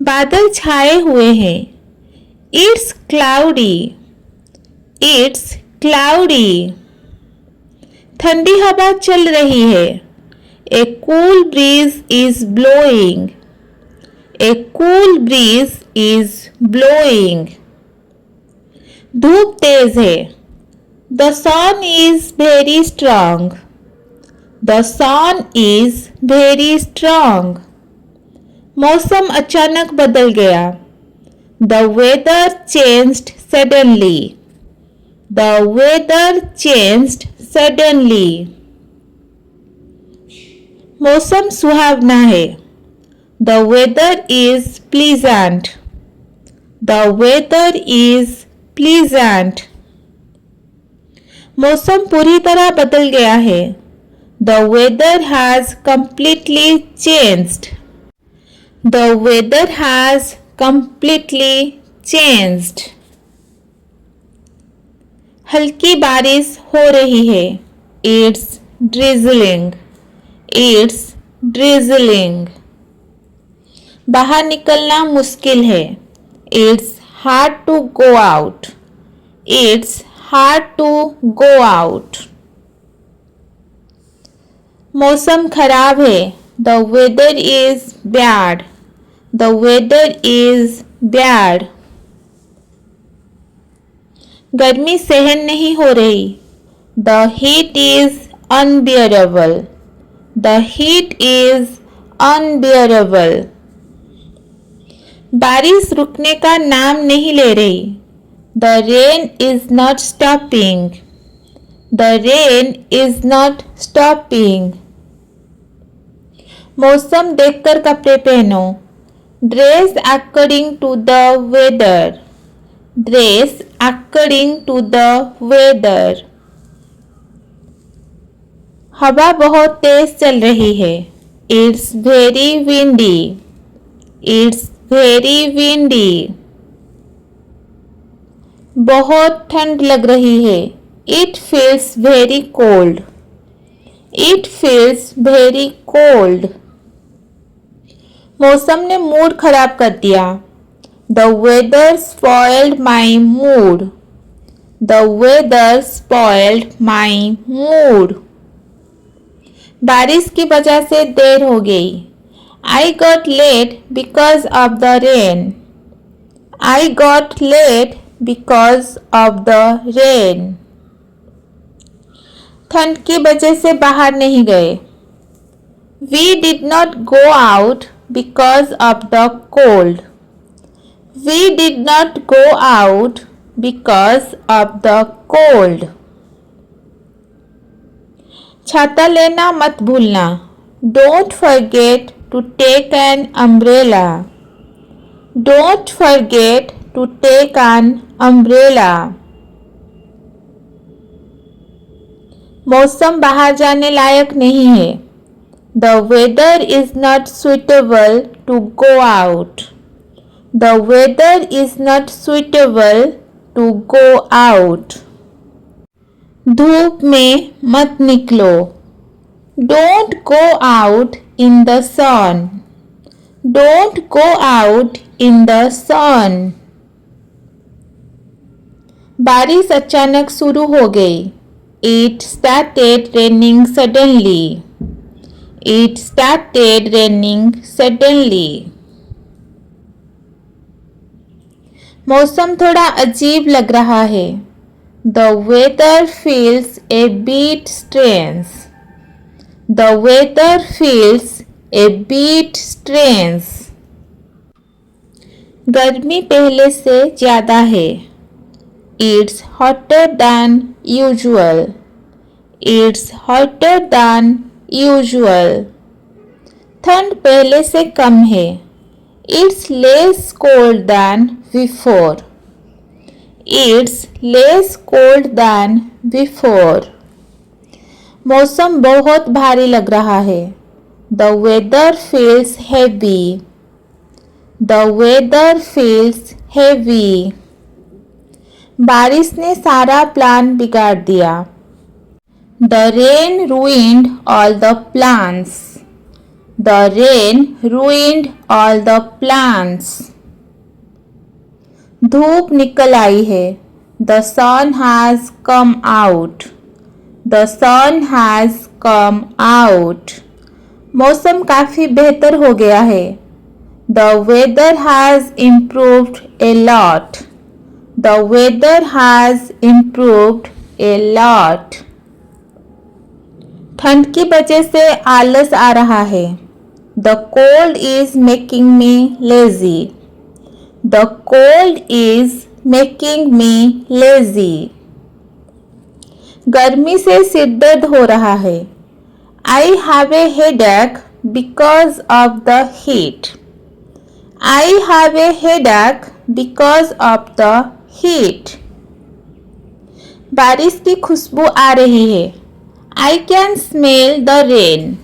बादल छाए हुए हैं. It's cloudy. It's cloudy. ठंडी हवा चल रही है. A cool breeze is blowing. A cool breeze is blowing. धूप तेज है. The sun is very strong. The sun is very strong. मौसम अचानक बदल गया. The weather changed suddenly. The weather changed suddenly. मौसम सुहावना है. The weather is pleasant. The weather is pleasant. मौसम पूरी तरह बदल गया है. The weather has completely changed. The weather has completely changed. हल्की बारिश हो रही है. It's drizzling. It's drizzling. बाहर निकलना मुश्किल है. It's hard to go out. It's hard to go out. मौसम खराब है. The weather is bad. The weather is bad. गर्मी सहन नहीं हो रही. The heat is unbearable. The heat is unbearable. बारिश रुकने का नाम नहीं ले रही. The rain is not stopping. The rain is not stopping. मौसम देखकर कपड़े पहनो. Dress according to the weather. Dress according to the weather. हवा बहुत तेज चल रही है. It's very windy. It's very windy. बहुत ठंड लग रही है. It feels very cold. It feels very cold. मौसम ने मूड खराब कर दिया. The weather spoiled my mood. The weather spoiled my mood. बारिश की वजह से देर हो गई. I got late because of the rain. I got late because of the rain. ठंड की वजह से बाहर नहीं गए. We did not go out because of the cold. We did not go out because of the cold. छाता लेना मत भूलना. Don't forget to take an umbrella. Don't forget to take an umbrella. मौसम बाहर जाने लायक नहीं है. The weather is not suitable to go out. The weather is not suitable to go out. धूप में मत निकलो. Don't go out in the sun. Don't go out in the sun. बारिश अचानक शुरू हो गई. It started raining suddenly. It started raining suddenly. मौसम थोड़ा अजीब लग रहा है. The weather feels a bit strange. The weather feels a bit strange. गर्मी पहले से ज़्यादा है. It's hotter than usual. It's hotter than usual. ठंड पहले से कम है. It's less cold than before. It's less cold than before. मौसम बहुत भारी लग रहा है. The weather feels heavy. The weather feels heavy. बारिश ने सारा प्लान बिगाड़ दिया. The rain ruined all the plans. The rain ruined all the plans. धूप निकल आई है. The sun has come out. The sun has come out. मौसम काफ़ी बेहतर हो गया है. The weather has improved a lot. The weather has improved a lot. ठंड की वजह से आलस आ रहा है. The cold is making me lazy. The cold is making me lazy. गर्मी से सिर दर्द हो रहा है. I have a headache because of the heat. I have a headache because of the heat. बारिश की खुशबू आ रही है. I can smell the rain.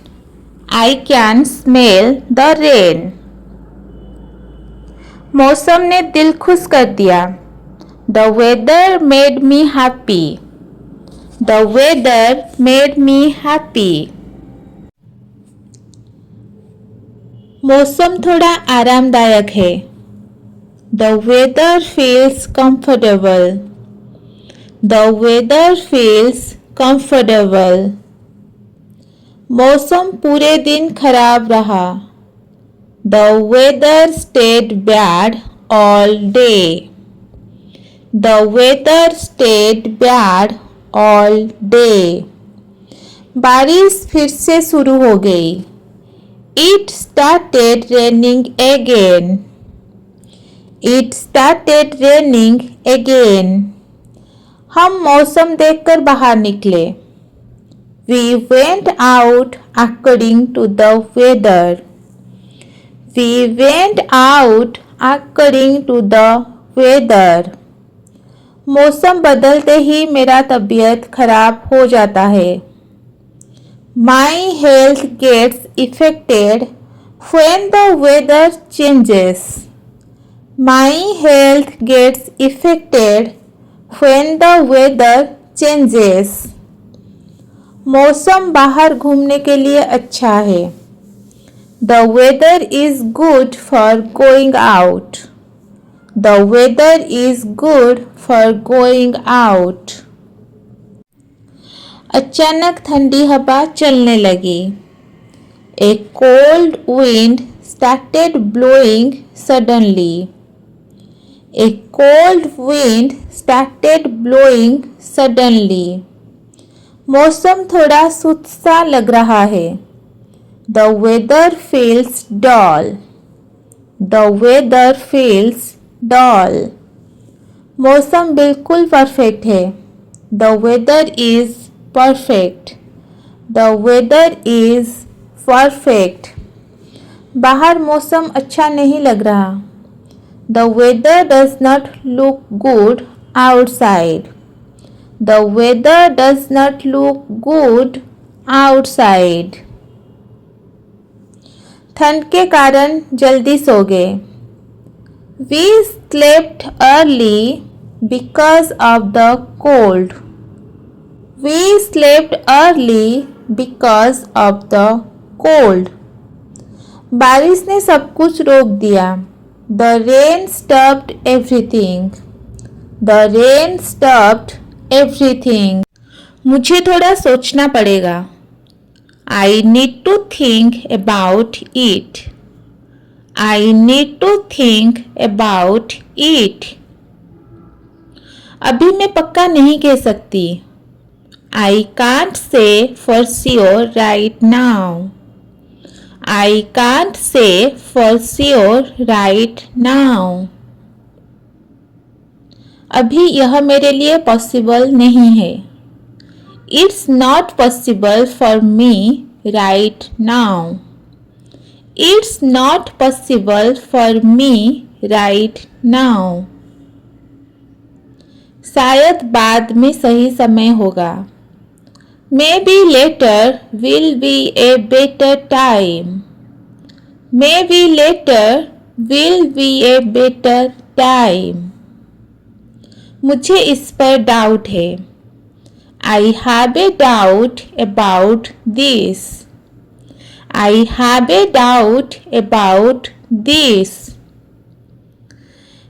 I can smell the rain. मौसम ने दिल खुश कर दिया. The weather made me happy. The weather made me happy. मौसम थोड़ा आरामदायक है. The weather feels comfortable. The weather feels comfortable. मौसम पूरे दिन खराब रहा. The weather stayed bad all day. The weather stayed bad all day. बारिश फिर से शुरू हो गई. It started raining again. It started raining again. हम मौसम देखकर बाहर निकले. We went out according to the weather. We went out according to the weather. मौसम बदलते ही मेरा तबीयत खराब हो जाता है. My health gets affected when the weather changes. My health gets affected when the weather changes. मौसम बाहर घूमने के लिए अच्छा है. The weather is good for going out. The weather is good for going out. अचानक ठंडी हवा चलने लगी. A cold wind started blowing suddenly. A cold wind started blowing suddenly. मौसम थोड़ा सुस्त सा लग रहा है. The weather feels dull. The weather feels dull. मौसम बिल्कुल परफेक्ट है. The weather is perfect. The weather is perfect. बाहर मौसम अच्छा नहीं लग रहा. The weather does not look good outside. The weather does not look good outside. ठंड के कारण जल्दी सो गए. We slept early because of the cold. We slept early because of the cold. बारिश ने सब कुछ रोक दिया. The rain stopped everything. The rain stopped everything. मुझे थोड़ा सोचना पड़ेगा. I need to think about it. I need to think about it. अभी मैं पक्का नहीं कह सकती. I can't say for sure right now. I can't say for sure right now. अभी यह मेरे लिए पॉसिबल नहीं है. It's not possible for me right now. It's not possible for me right now. शायद बाद में सही समय होगा. Maybe later will be a better time. Maybe later will be a better time. मुझे इस पर डाउट है. I have a doubt about this. I have a doubt about this.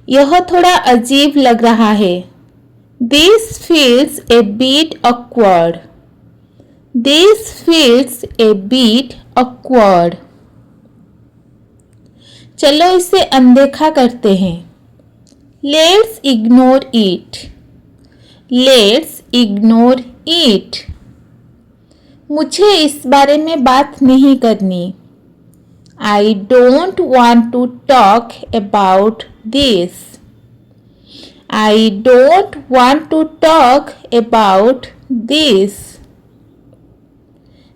यह थोड़ा अजीब लग रहा है. This feels a bit awkward. This feels a bit awkward. चलो इसे अनदेखा करते हैं. Let's ignore it. Let's ignore it. मुझे इस बारे में बात नहीं करनी. I don't want to talk about this. I don't want to talk about this.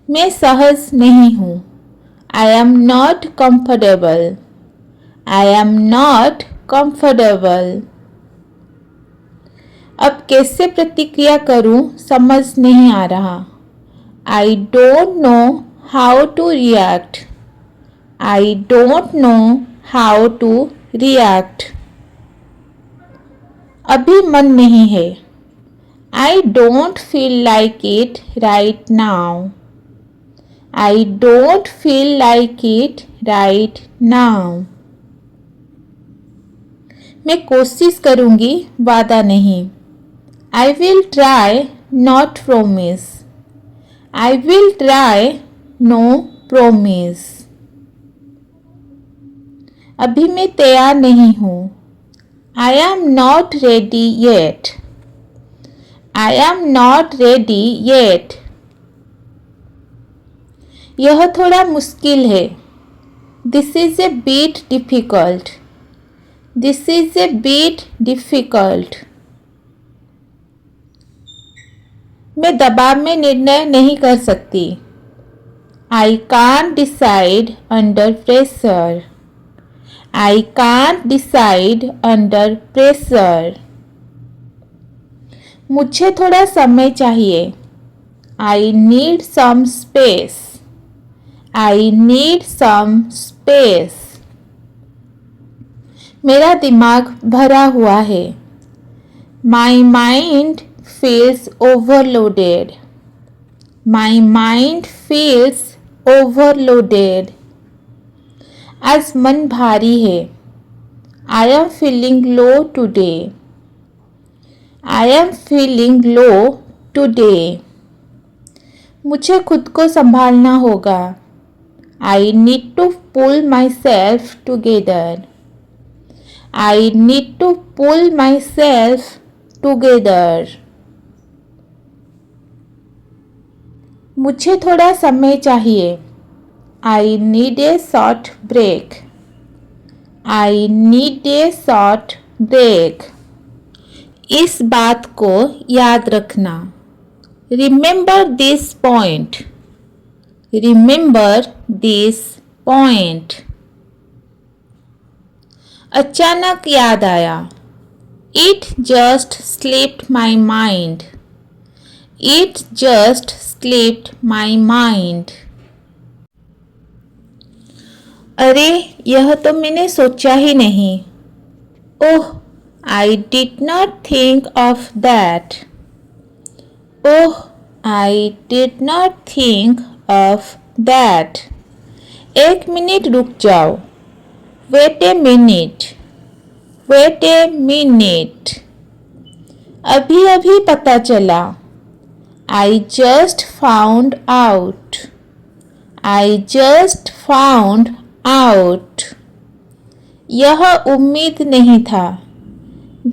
मैं सहज नहीं हूँ. I am not comfortable. I am not comfortable. अब कैसे प्रतिक्रिया करूं समझ नहीं आ रहा. I don't know how to react. I don't know how to react. अभी मन नहीं है. I don't feel like it right now. I don't feel like it right now. मैं कोशिश करूंगी, वादा नहीं. I will try, not promise. I will try, no promise. अभी मैं तैयार नहीं हूँ. I am not ready yet. I am not ready yet. यह थोड़ा मुश्किल है. This is a bit difficult. This is a bit difficult. मैं दबाव में निर्णय नहीं कर सकती. I can't decide under pressure. I can't decide under pressure. मुझे थोड़ा समय चाहिए. I need some space. I need some space. मेरा दिमाग भरा हुआ है. My mind feels overloaded. My mind feels overloaded. आज मन भारी है. I am feeling low today. I am feeling low today. मुझे खुद को संभालना होगा. I need to pull myself together. I need to pull myself together. मुझे थोड़ा समय चाहिए. I need a short break. I need a short break. इस बात को याद रखना. Remember this point. Remember this point. अचानक याद आया. It just slipped my mind. It just slipped my mind. अरे यह तो मैंने सोचा ही नहीं. ओह, I did not think of that. Oh, I did not think of that. एक मिनट रुक जाओ. Wait a minute. Wait a minute. अभी अभी पता चला. I just found out. I just found out. यह उम्मीद नहीं था.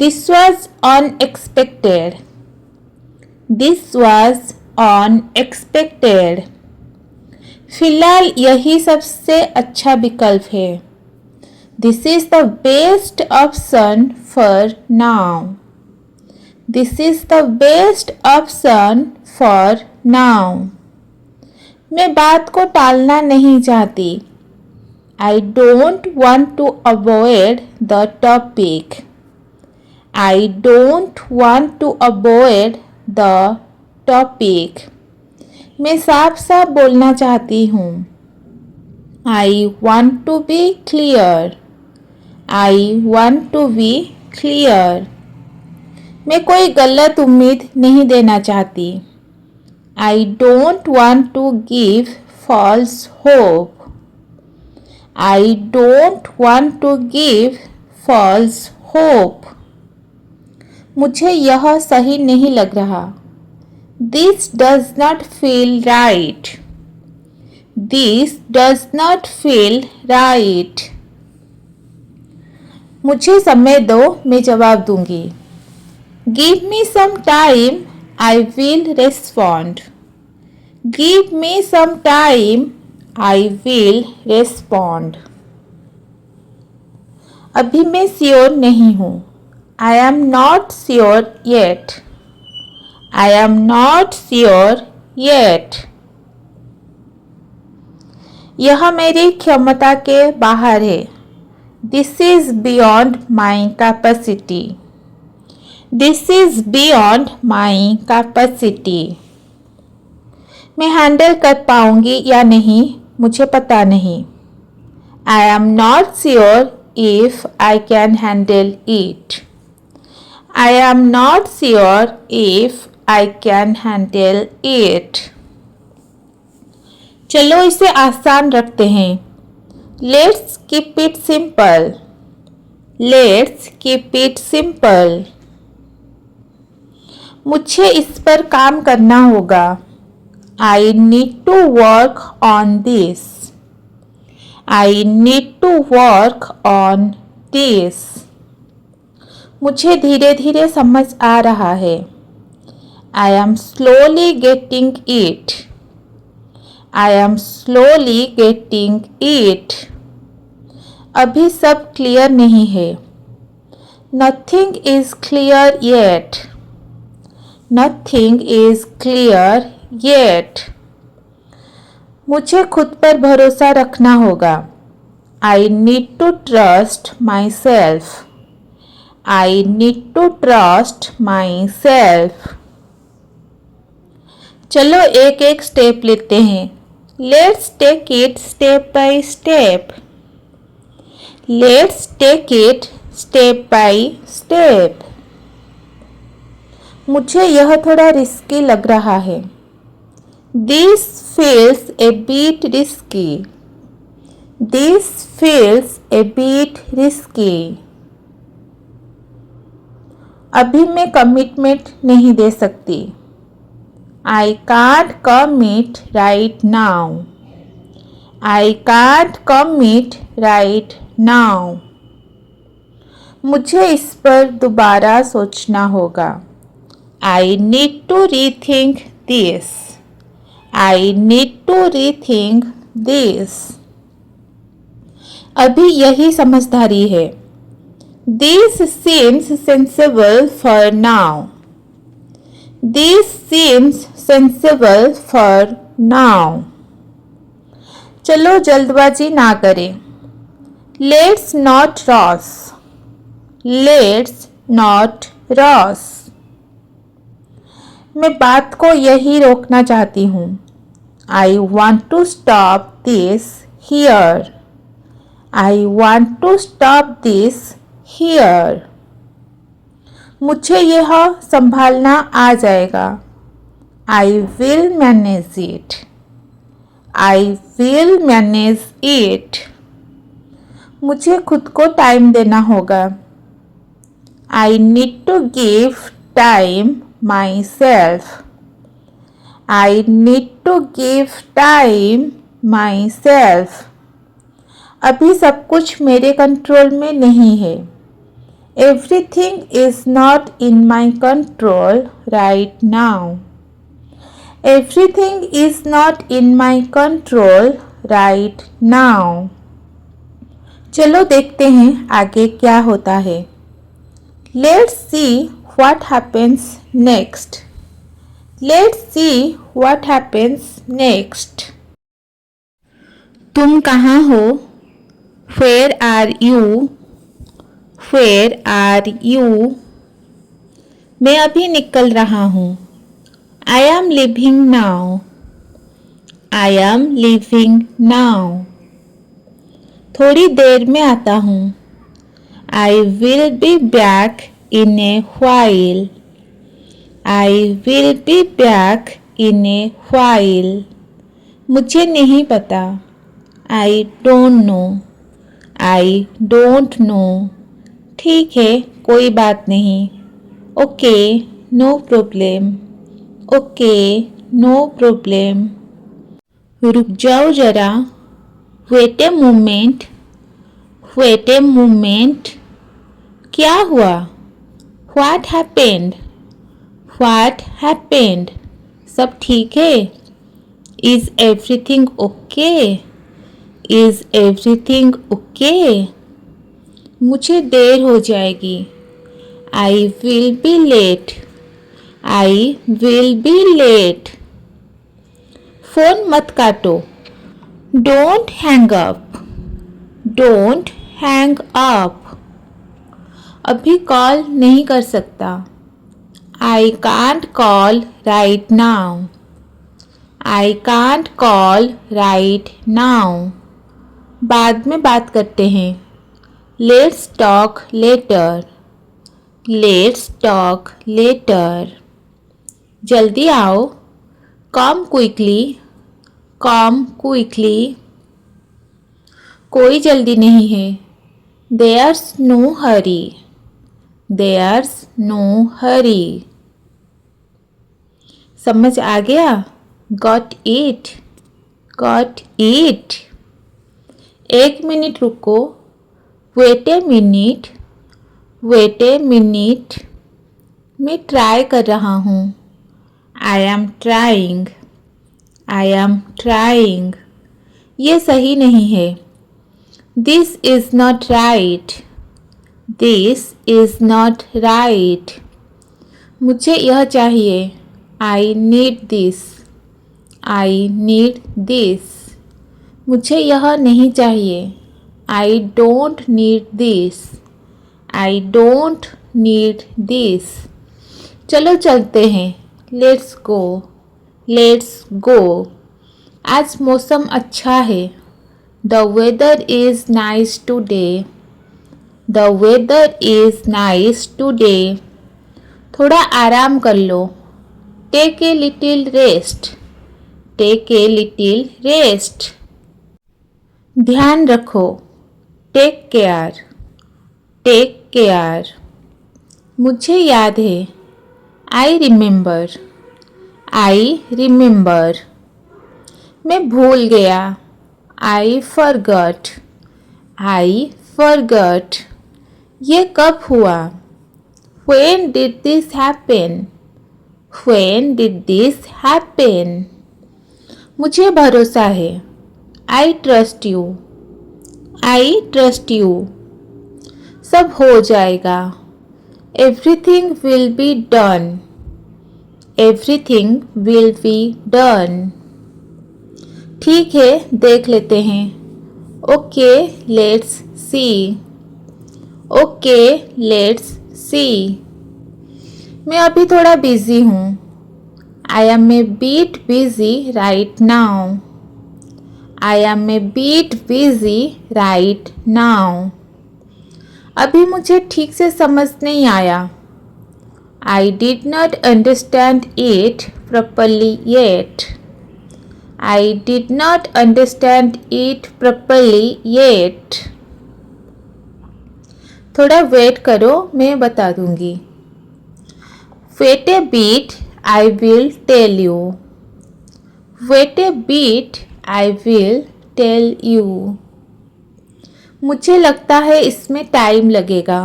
This was unexpected. This was unexpected. फिलहाल यही सबसे अच्छा विकल्प है. This is the best option for now. This is the best option for now. मैं बात को टालना नहीं चाहती. I don't want to avoid the topic. I don't want to avoid the topic. मैं साफ साफ बोलना चाहती हूँ. I want to be clear. I want to be clear. मैं कोई गलत उम्मीद नहीं देना चाहती. I don't want to give false hope. I don't want to give false hope. मुझे यह सही नहीं लग रहा. This does not feel right. This does not feel right. मुझे समय दो, मैं जवाब दूंगी. Give me some time, I will respond. Give me some time, I will respond. अभी मैं श्योर नहीं हूँ. I am not sure yet. I am not sure yet. यह मेरी क्षमता के बाहर है. This is beyond my capacity. This is beyond my capacity. मैं हैंडल कर पाऊंगी या नहीं, मुझे पता नहीं. I am not sure if I can handle it. I am not sure if I can handle it. चलो इसे आसान रखते हैं. Let's keep it simple. Let's keep it simple. मुझे इस पर काम करना होगा। I need to work on this. I need to work on this. मुझे धीरे धीरे समझ आ रहा है। I am slowly getting it. I am slowly getting it. अभी सब क्लियर नहीं है। Nothing is clear yet. Nothing is clear yet. मुझे खुद पर भरोसा रखना होगा। I need to trust myself. I need to trust myself. चलो एक एक स्टेप लेते हैं। Let's take it step by step. Let's take it step by step. मुझे यह थोड़ा रिस्की लग रहा है। This feels a bit risky. This feels a bit risky. अभी मैं कमिटमेंट नहीं दे सकती। I can't commit right now. I can't commit right now. मुझे इस पर दोबारा सोचना होगा। I need to rethink this. I need to rethink this. अभी यही समझदारी है। This seems sensible for now. This seems sensible for now. चलो जल्दबाजी ना करें। Let's not rush. Let's not rush. मैं बात को यही रोकना चाहती हूँ। I want to stop this here. I want to stop this here. मुझे यह संभालना आ जाएगा। I will manage it. I will manage it. मुझे खुद को टाइम देना होगा। I need to give time myself. I need to give time myself. अभी सब कुछ मेरे कंट्रोल में नहीं है। Everything is not in my control right now. Everything is not in my control right now. चलो देखते हैं आगे क्या होता है। Let's see what happens next. Let's see what happens next. तुम कहाँ हो? Where are you? Where are you? मैं अभी निकल रहा हूँ। I am leaving now. I am leaving now. थोड़ी देर में आता हूँ। I will be back in a while. I will be back in a while. मुझे नहीं पता। I don't know. I don't know. ठीक है, कोई बात नहीं। Okay, no problem. Okay, no problem. रुक जाओ जरा। Wait a moment. Wait a moment. क्या हुआ? What happened? What happened? सब ठीक है? Is everything okay? Is everything okay? मुझे देर हो जाएगी। I will be late. I will be late. Phone मत काटो। Don't hang up. Don't hang up. अभी कॉल नहीं कर सकता। I can't call right now. I can't call right now. बाद में बात करते हैं। Let's talk later. Let's talk later. जल्दी आओ। Come quickly. Come quickly. कोई जल्दी नहीं है। There's no hurry. There's no hurry. समझ आ गया? Got it, got it. 1 minute रुको, wait a minute, wait a minute. मैं ट्राई कर रहा हूँ, I am trying, I am trying. ये सही नहीं है, this is not right, this is not right. मुझे यह चाहिए, I need this, I need this. मुझे यह नहीं चाहिए, I don't need this, I don't need this. चलो चलते हैं, लेट्स गो, लेट्स गो। आज मौसम अच्छा है, the weather is nice today, the weather is nice today. थोड़ा आराम कर लो, take a little rest, take a little rest. ध्यान रखो, टेक केयर, टेक केयर। मुझे याद है, आई रिमेंबर, आई रिमेंबर। मैं भूल गया, आई फॉरगॉट, आई फॉरगॉट। ये कब हुआ, When did this happen? When did this happen? मुझे भरोसा है, I trust you, I trust you। सब हो जाएगा, Everything will be done, Everything will be done। ठीक है, देख लेते हैं, okay let's see, okay let's see. मैं अभी थोड़ा बिजी हूँ, I am a bit busy right now, I am a bit busy right now. अभी मुझे ठीक से समझ नहीं आया, I did not understand it properly yet, I did not understand it properly yet. थोड़ा वेट करो, मैं बता दूंगी। Wait a bit, I will tell you, wait a bit, I will tell you. मुझे लगता है इसमें टाइम लगेगा,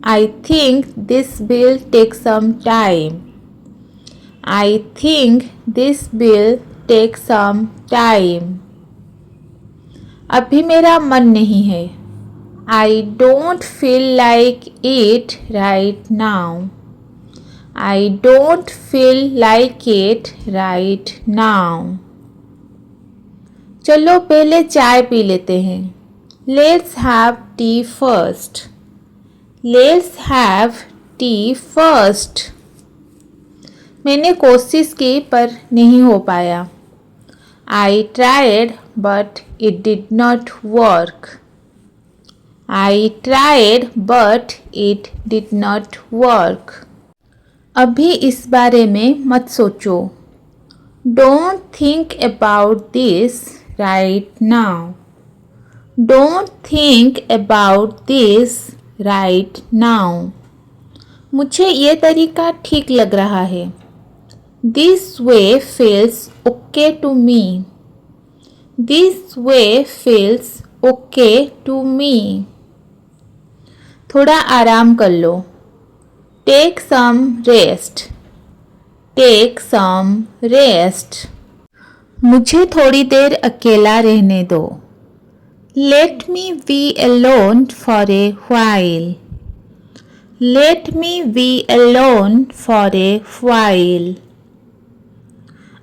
I think this will take some time, I think this will take some time. अभी मेरा मन नहीं है, I don't feel like it right now, I don't feel like it right now. चलो पहले चाय पी लेते हैं, let's have tea first, let's have tea first. मैंने कोशिश की पर नहीं हो पाया, I tried but it did not work, I tried but it did not work. अभी इस बारे में मत सोचो, don't think about this right now, don't think about this right now. मुझे ये तरीका ठीक लग रहा है, this way feels okay to me, this way feels okay to me. थोड़ा आराम कर लो, take some rest, take some rest. मुझे थोड़ी देर अकेला रहने दो, let me be alone for a while, let me be alone for a while.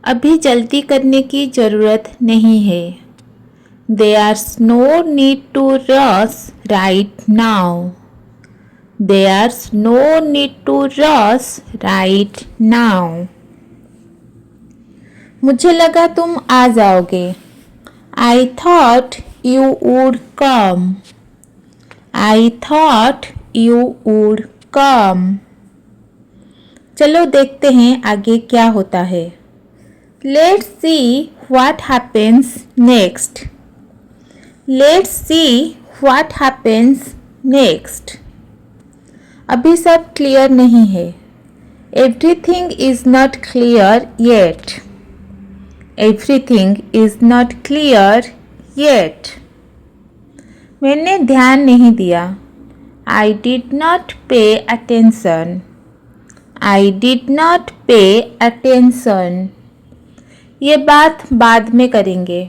अभी जल्दी करने की ज़रूरत नहीं है, there's no need to rush right now, there's no need to rush right now। मुझे लगा तुम आ जाओगे, I thought you would come, I thought you would come। चलो देखते हैं आगे क्या होता है, let's see what happens next, let's see what happens next। अभी सब क्लियर नहीं है, Everything is not clear yet. Everything is not clear yet. मैंने ध्यान नहीं दिया. I did not pay attention. I did not pay attention. ये बात बाद में करेंगे.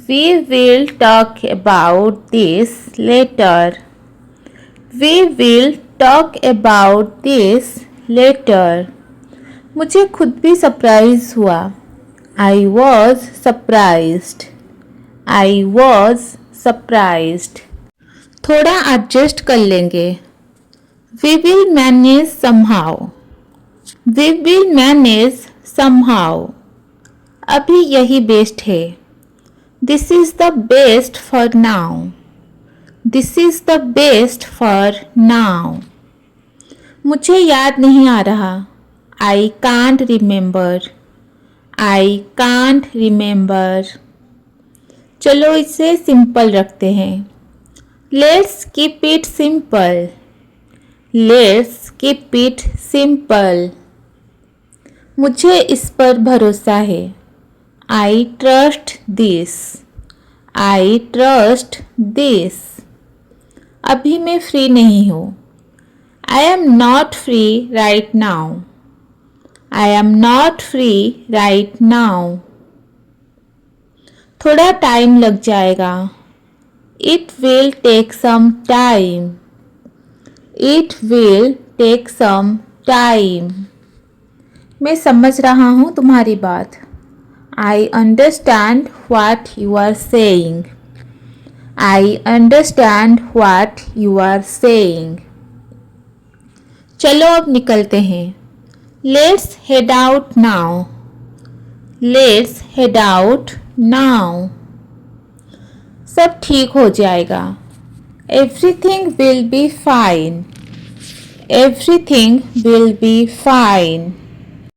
We will talk about this later. We will talk about this later. मुझे खुद भी सरप्राइज हुआ. I was surprised. I was surprised. थोड़ा एडजस्ट कर लेंगे. We will manage somehow. We will manage somehow. अभी यही बेस्ट है. This is the best for now. This is the best for now. मुझे याद नहीं आ रहा. I can't remember. I can't remember. चलो इसे सिंपल रखते हैं. Let's keep it simple. Let's keep it simple. मुझे इस पर भरोसा है. I trust this. I trust this. अभी मैं फ्री नहीं हूँ. I am not free right now. I am not free right now. थोड़ा टाइम लग जाएगा. It will take some time. It will take some time. मैं समझ रहा हूँ तुम्हारी बात. I understand what you are saying. I understand what you are saying. चलो अब निकलते हैं. Let's head out now. Let's head out now. सब ठीक हो जाएगा. Everything will be fine. Everything will be fine.